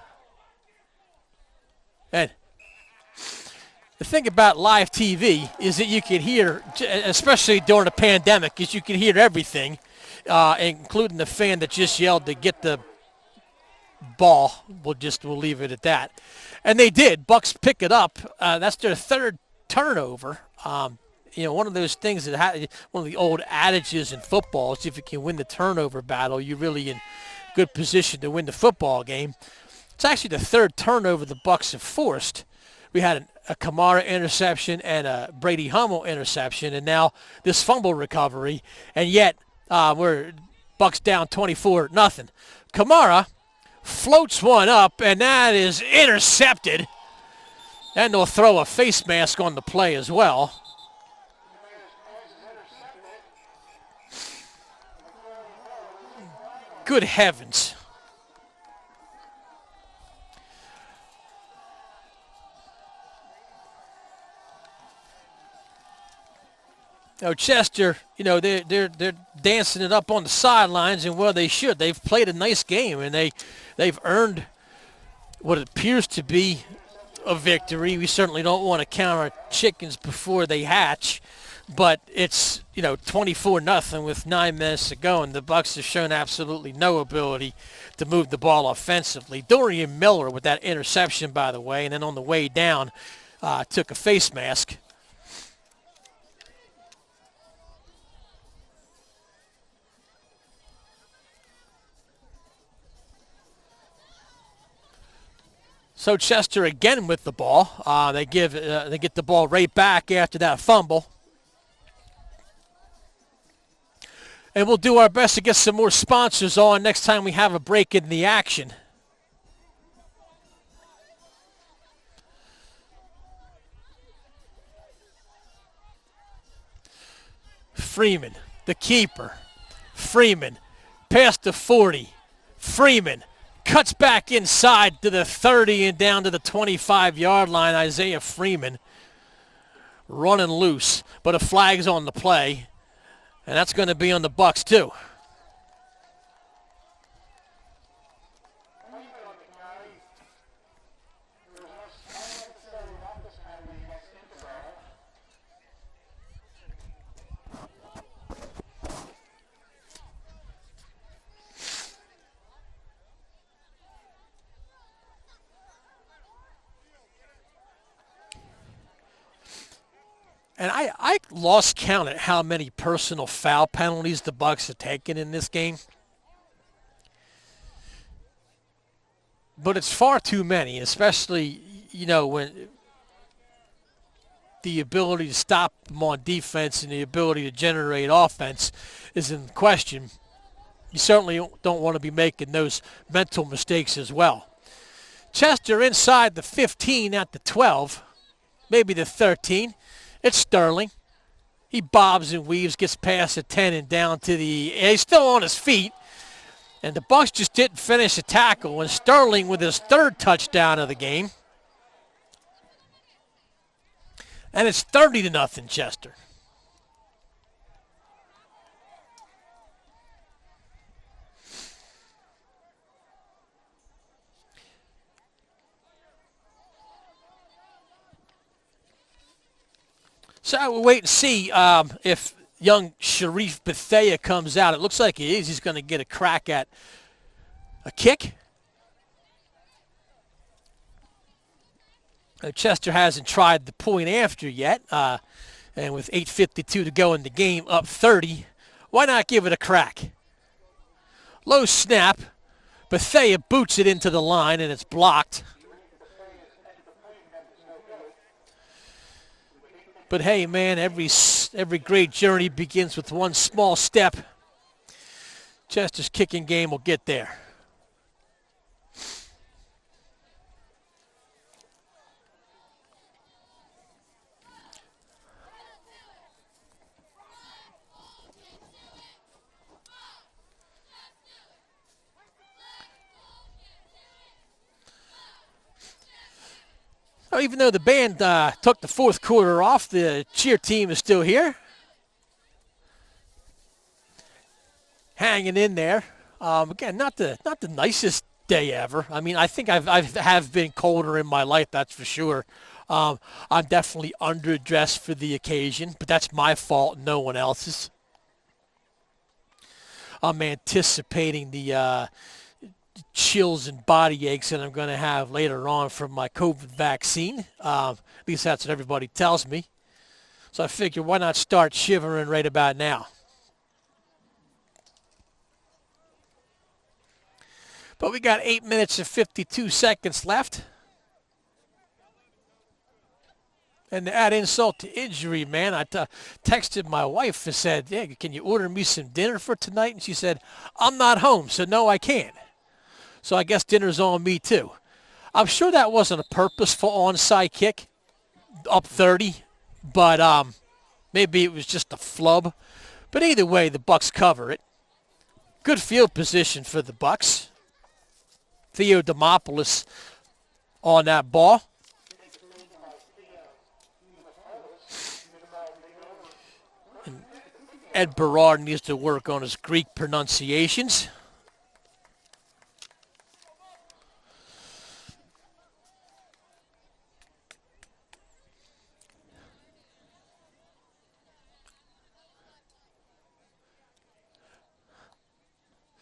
And the thing about live TV is that you can hear, especially during the pandemic, is you can hear everything. Including the fan that just yelled to get the ball. We'll leave it at that. And they did. Bucs pick it up. That's their third turnover. One of those things that one of the old adages in football is if you can win the turnover battle, you're really in good position to win the football game. It's actually the third turnover the Bucs have forced. We had a Kamara interception and a Brady Hummel interception, and now this fumble recovery, and yet we're Bucs down 24-0. Kamara floats one up, and that is intercepted. And they'll throw a face mask on the play as well. Good heavens. Chester, they're dancing it up on the sidelines, and well, they should. They've played a nice game, and they've earned what appears to be a victory. We certainly don't want to count our chickens before they hatch, but it's 24-0 with 9 minutes to go, and the Bucs have shown absolutely no ability to move the ball offensively. Dorian Miller with that interception, by the way, and then on the way down took a face mask. So Chester again with the ball. They get the ball right back after that fumble. And we'll do our best to get some more sponsors on next time we have a break in the action. Freeman, the keeper. Freeman, past the 40. Freeman cuts back inside to the 30 and down to the 25-yard line. Isaiah Freeman running loose, but a flag's on the play, and that's going to be on the Bucs too. And I lost count at how many personal foul penalties the Bucs have taken in this game. But it's far too many, especially, when the ability to stop them on defense and the ability to generate offense is in question. You certainly don't want to be making those mental mistakes as well. Chester inside the 15 at the 12, maybe the 13. It's Sterling. He bobs and weaves, gets past the 10 and down to the... He's still on his feet. And the Bucs just didn't finish a tackle. And Sterling with his third touchdown of the game. And it's 30-0 Chester. So we'll wait and see if young Sharif Bethea comes out. It looks like he is. He's going to get a crack at a kick. Chester hasn't tried the point after yet. And with 8:52 to go in the game, up 30, why not give it a crack? Low snap. Bethea boots it into the line, and it's blocked. But hey, man, every great journey begins with one small step. Chester's kicking game will get there. Even though the band took the fourth quarter off, the cheer team is still here. Hanging in there. Again, not the nicest day ever. I mean, I think I have been colder in my life, that's for sure. I'm definitely underdressed for the occasion, but that's my fault, no one else's. I'm anticipating the chills and body aches that I'm going to have later on from my COVID vaccine. At least that's what everybody tells me. So I figure, why not start shivering right about now? But we got 8 minutes and 52 seconds left. And to add insult to injury, man, I texted my wife and said, "Yeah, can you order me some dinner for tonight?" And she said, "I'm not home, so no, I can't." So I guess dinner's on me too. I'm sure that wasn't a purposeful onside kick, up 30, but maybe it was just a flub. But either way, the Bucs cover it. Good field position for the Bucs. Theo Demopoulos on that ball. And Ed Berard needs to work on his Greek pronunciations.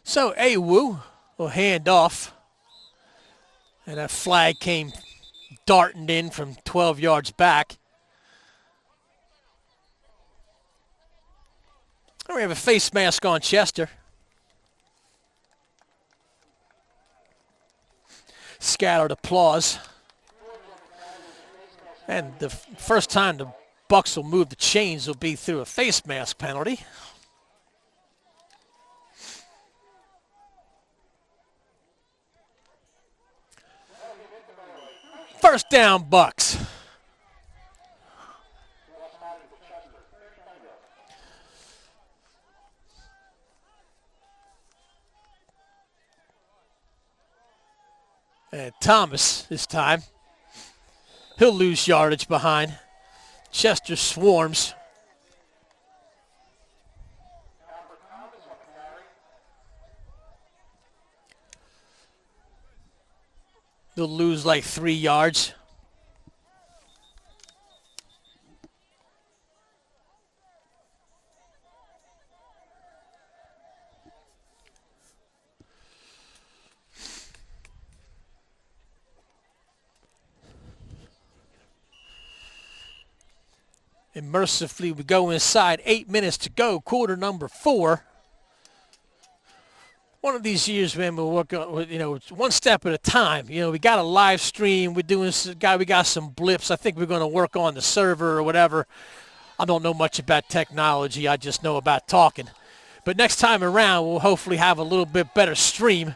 So Awu will hand off. And that flag came darting in from 12 yards back. We have a face mask on Chester. Scattered applause. And the first time the Bucs will move the chains will be through a face mask penalty. First down, Bucs. And Thomas this time. He'll lose yardage behind. Chester swarms. They'll lose like 3 yards. And mercifully, we go inside. 8 minutes to go, quarter number 4. One of these years, man, we'll work on, it's one step at a time. We got a live stream. We got some blips. I think we're going to work on the server or whatever. I don't know much about technology. I just know about talking. But next time around, we'll hopefully have a little bit better stream.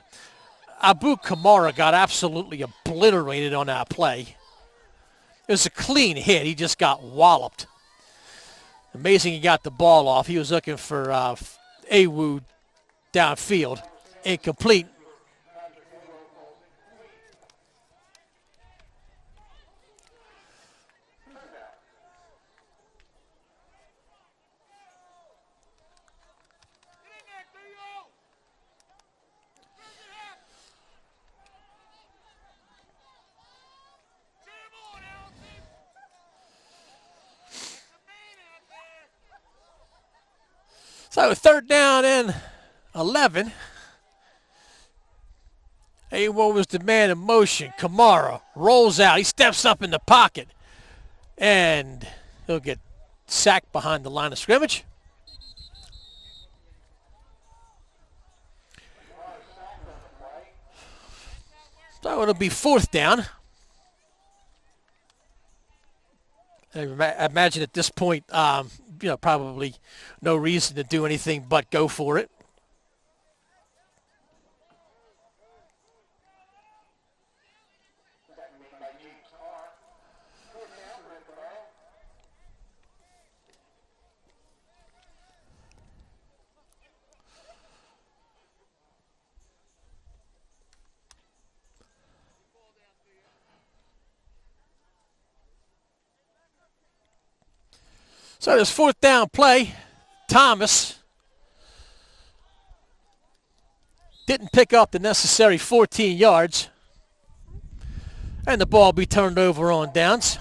Abu Kamara got absolutely obliterated on that play. It was a clean hit. He just got walloped. Amazing he got the ball off. He was looking for Awu downfield. Incomplete. So 3rd down and 11. A1 was the man in motion. Kamara rolls out. He steps up in the pocket. And he'll get sacked behind the line of scrimmage. So it'll be 4th down. I imagine at this point, probably no reason to do anything but go for it. So this 4th down play, Thomas didn't pick up the necessary 14 yards, and the ball be turned over on downs.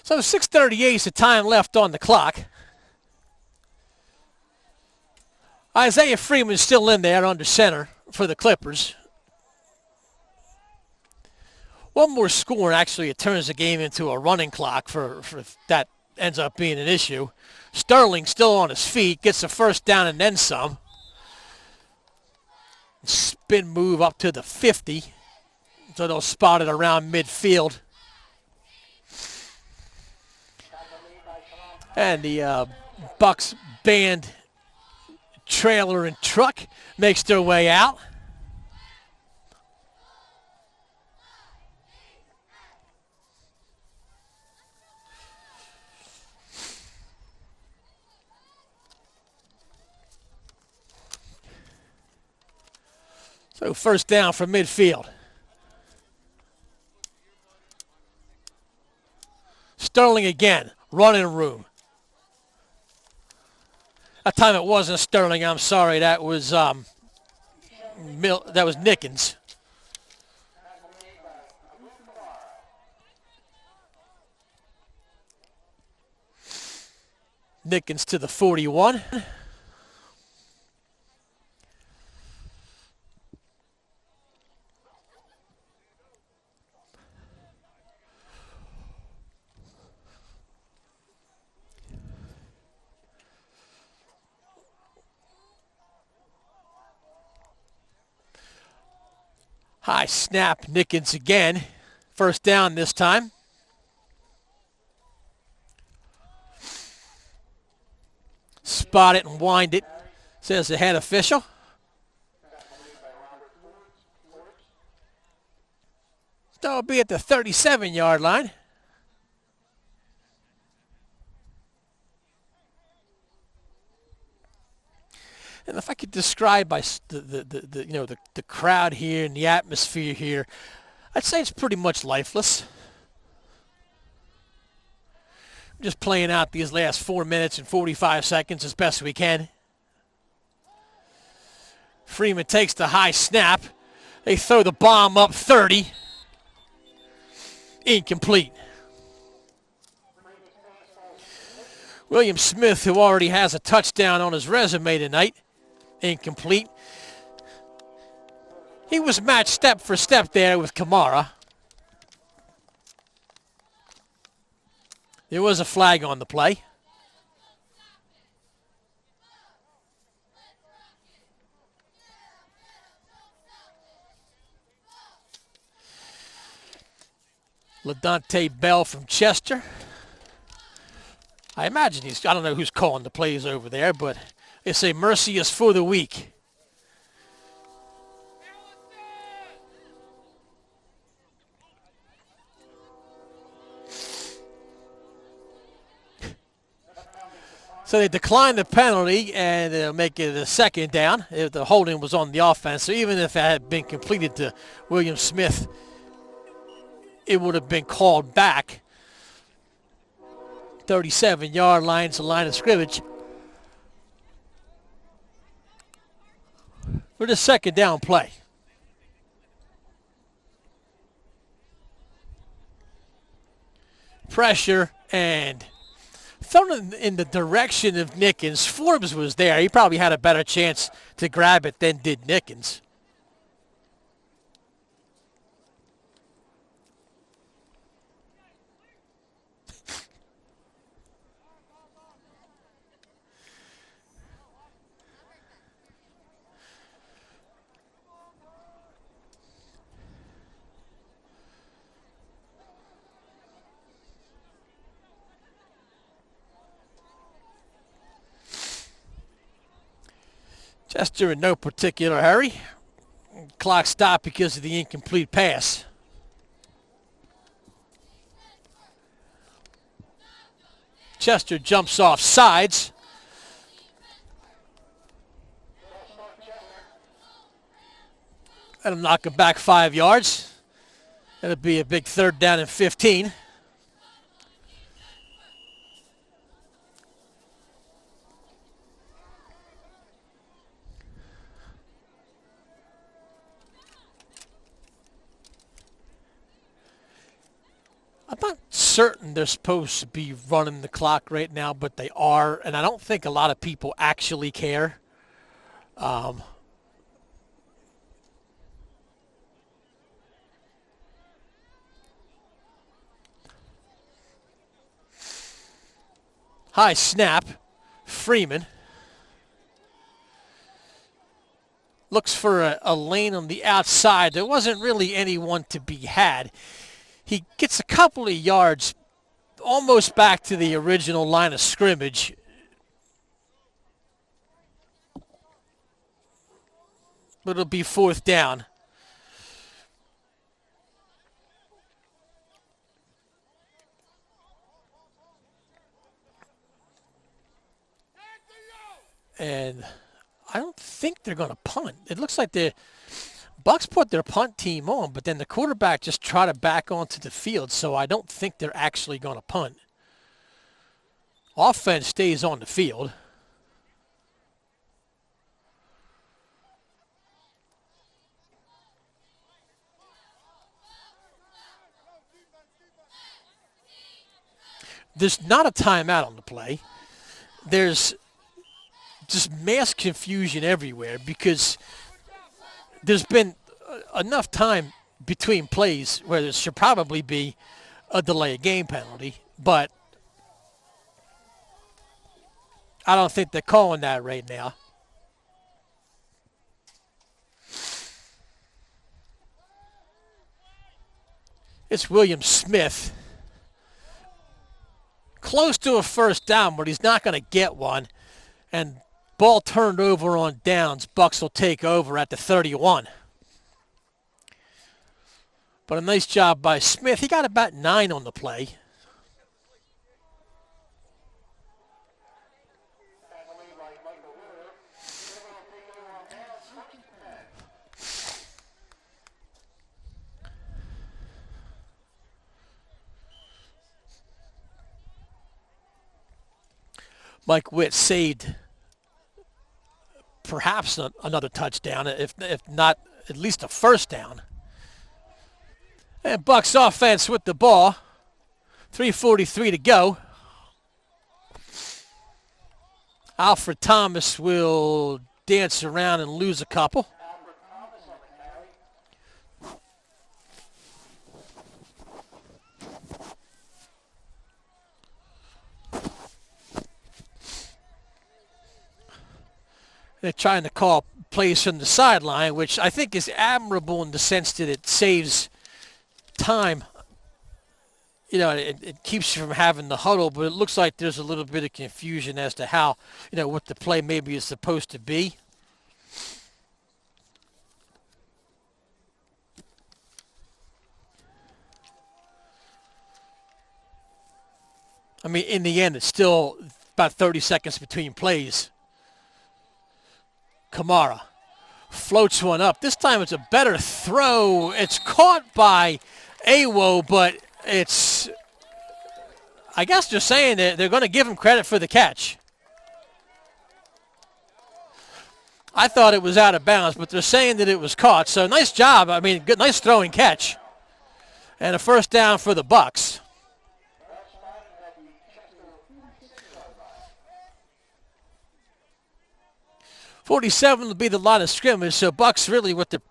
So 6:38 is the time left on the clock. Isaiah Freeman's still in there under center for the Clippers. One more score, and actually it turns the game into a running clock for that ends up being an issue. Sterling still on his feet, gets the 1st down and then some. Spin move up to the 50. So they'll spot it around midfield. And the Bucs band trailer and truck makes their way out. So 1st down from midfield. Sterling again, running room. That time it wasn't Sterling. I'm sorry. That was Nickens. Nickens to the 41. High snap, Nickens again. 1st down this time. Spot it and wind it, says the head official. So it'll be at the 37-yard line. And if I could describe the crowd here and the atmosphere here, I'd say it's pretty much lifeless. Just playing out these last 4 minutes and 45 seconds as best we can. Freeman takes the high snap. They throw the bomb up 30. Incomplete. William Smith, who already has a touchdown on his resume tonight. Incomplete. He was matched step for step there with Kamara. There was a flag on the play. LaDonte Bell from Chester. I imagine I don't know who's calling the plays over there, but they say mercy is for the weak. So they declined the penalty and they'll make it a second down if the holding was on the offense. So even if it had been completed to William Smith, it would have been called back. 37-yard line is the line of scrimmage for the second down play. Pressure and thrown in the direction of Nickens. Forbes was there. He probably had a better chance to grab it than did Nickens. Chester in no particular hurry. Clock stopped because of the incomplete pass. Chester jumps off sides. That'll knock him back 5 yards. That'll be a big third down and 15. I'm not certain they're supposed to be running the clock right now, but they are, and I don't think a lot of people actually care. High snap, Freeman. Looks for a lane on the outside. There wasn't really anyone to be had. He gets a couple of yards almost back to the original line of scrimmage. But it'll be fourth down. And I don't think they're going to punt. It looks like the Bucs put their punt team on, but then the quarterback just tried to back onto the field, so I don't think they're actually going to punt. Offense stays on the field. There's not a timeout on the play. There's just mass confusion everywhere because there's been enough time between plays where there should probably be a delay of game penalty, but I don't think they're calling that right now. It's William Smith. Close to a first down, but he's not going to get one. And ball turned over on downs. Bucs will take over at the 31. But a nice job by Smith. He got about 9 on the play. Mike Witt saved perhaps another touchdown, if not at least a first down. And Bucs offense with the ball. 3:43 to go. Alfred Thomas will dance around and lose a couple. They're trying to call plays from the sideline, which I think is admirable in the sense that it saves time. You know, it keeps you from having the huddle, but it looks like there's a little bit of confusion as to how, what the play maybe is supposed to be. I mean, in the end, it's still about 30 seconds between plays. Kamara floats one up. This time it's a better throw. It's caught by Awo, but I guess they're saying that they're going to give him credit for the catch. I thought it was out of bounds, but they're saying that it was caught. So nice job. I mean, good, nice throwing catch. And a first down for the Bucs. .47 will be the line of scrimmage, so Bucs really with the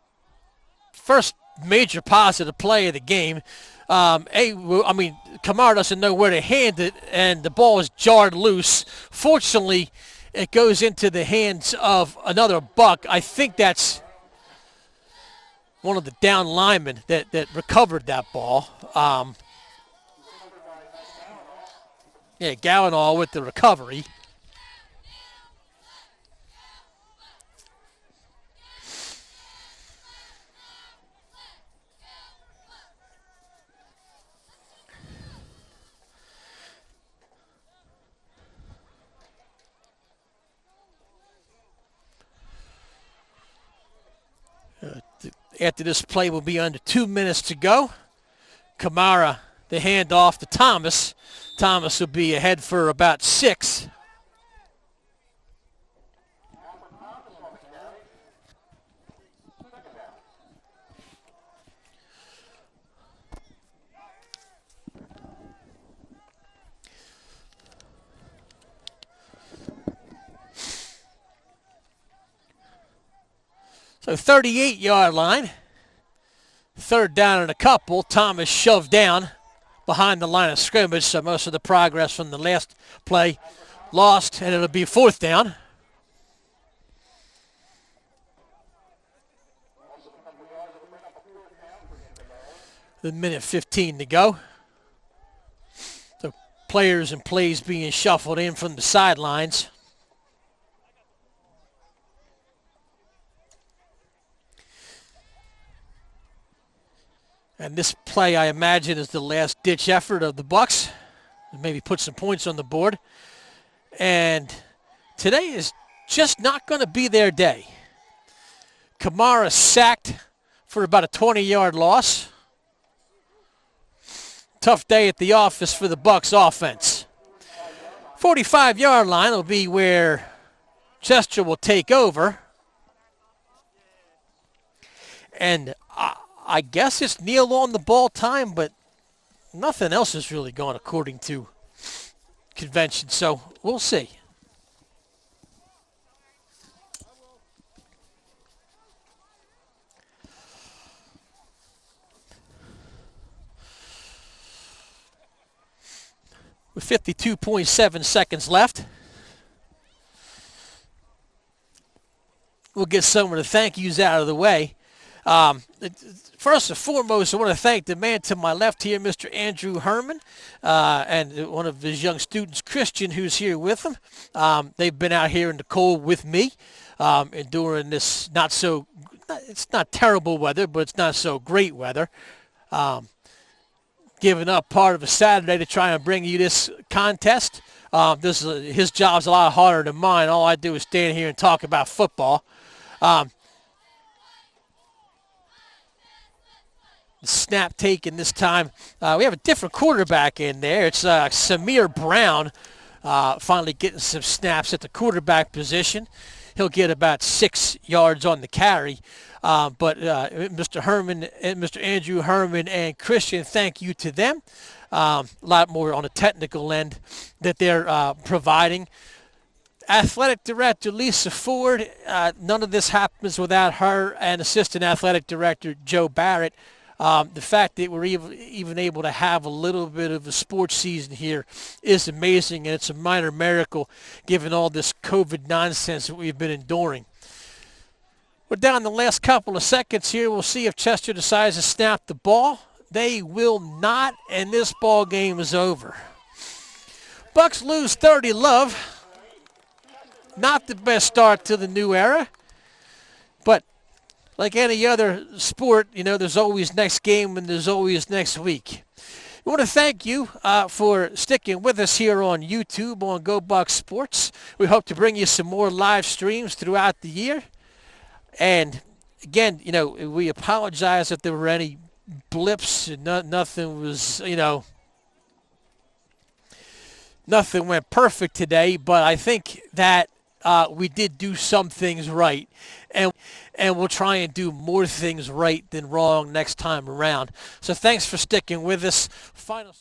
first major positive play of the game. Kamara doesn't know where to hand it, and the ball is jarred loose. Fortunately, it goes into the hands of another Buck. I think that's one of the down linemen that recovered that ball. Gallinall with the recovery. After this play will be under 2 minutes to go. Kamara, the handoff to Thomas. Thomas will be ahead for about 6. So 38-yard line, third down and a couple. Thomas shoved down behind the line of scrimmage, so most of the progress from the last play lost, and it'll be fourth down. The minute 15 to go. So players and plays being shuffled in from the sidelines. And this play, I imagine, is the last-ditch effort of the Bucs. Maybe put some points on the board. And today is just not going to be their day. Kamara sacked for about a 20-yard loss. Tough day at the office for the Bucs offense. 45-yard line will be where Chester will take over. And I guess it's kneel on the ball time, but nothing else is really going according to convention, so we'll see. With 52.7 seconds left, we'll get some of the thank yous out of the way. First and foremost, I want to thank the man to my left here, Mr. Andrew Herman, and one of his young students, Christian, who's here with him. They've been out here in the cold with me during this it's not terrible weather, but it's not so great weather. Giving up part of a Saturday to try and bring you this contest. His job's a lot harder than mine. All I do is stand here and talk about football. Snap taken this time. We have a different quarterback in there. It's Samir Brown finally getting some snaps at the quarterback position. He'll get about 6 yards on the carry. But Mr. Herman and Mr. Andrew Herman and Christian, thank you to them. A lot more on the technical end that they're providing. Athletic Director Lisa Ford, none of this happens without her, and Assistant Athletic Director Joe Barrett. The fact that we're even able to have a little bit of a sports season here is amazing, and it's a minor miracle given all this COVID nonsense that we've been enduring. We're down the last couple of seconds here. We'll see if Chester decides to snap the ball. They will not, and this ball game is over. Bucs lose 30-0. Not the best start to the new era, but like any other sport, there's always next game and there's always next week. We want to thank you for sticking with us here on YouTube on Go Bucs Sports. We hope to bring you some more live streams throughout the year. And again, we apologize if there were any blips and nothing was, nothing went perfect today, but I think that we did do some things right, and we'll try and do more things right than wrong next time around. So thanks for sticking with us. Final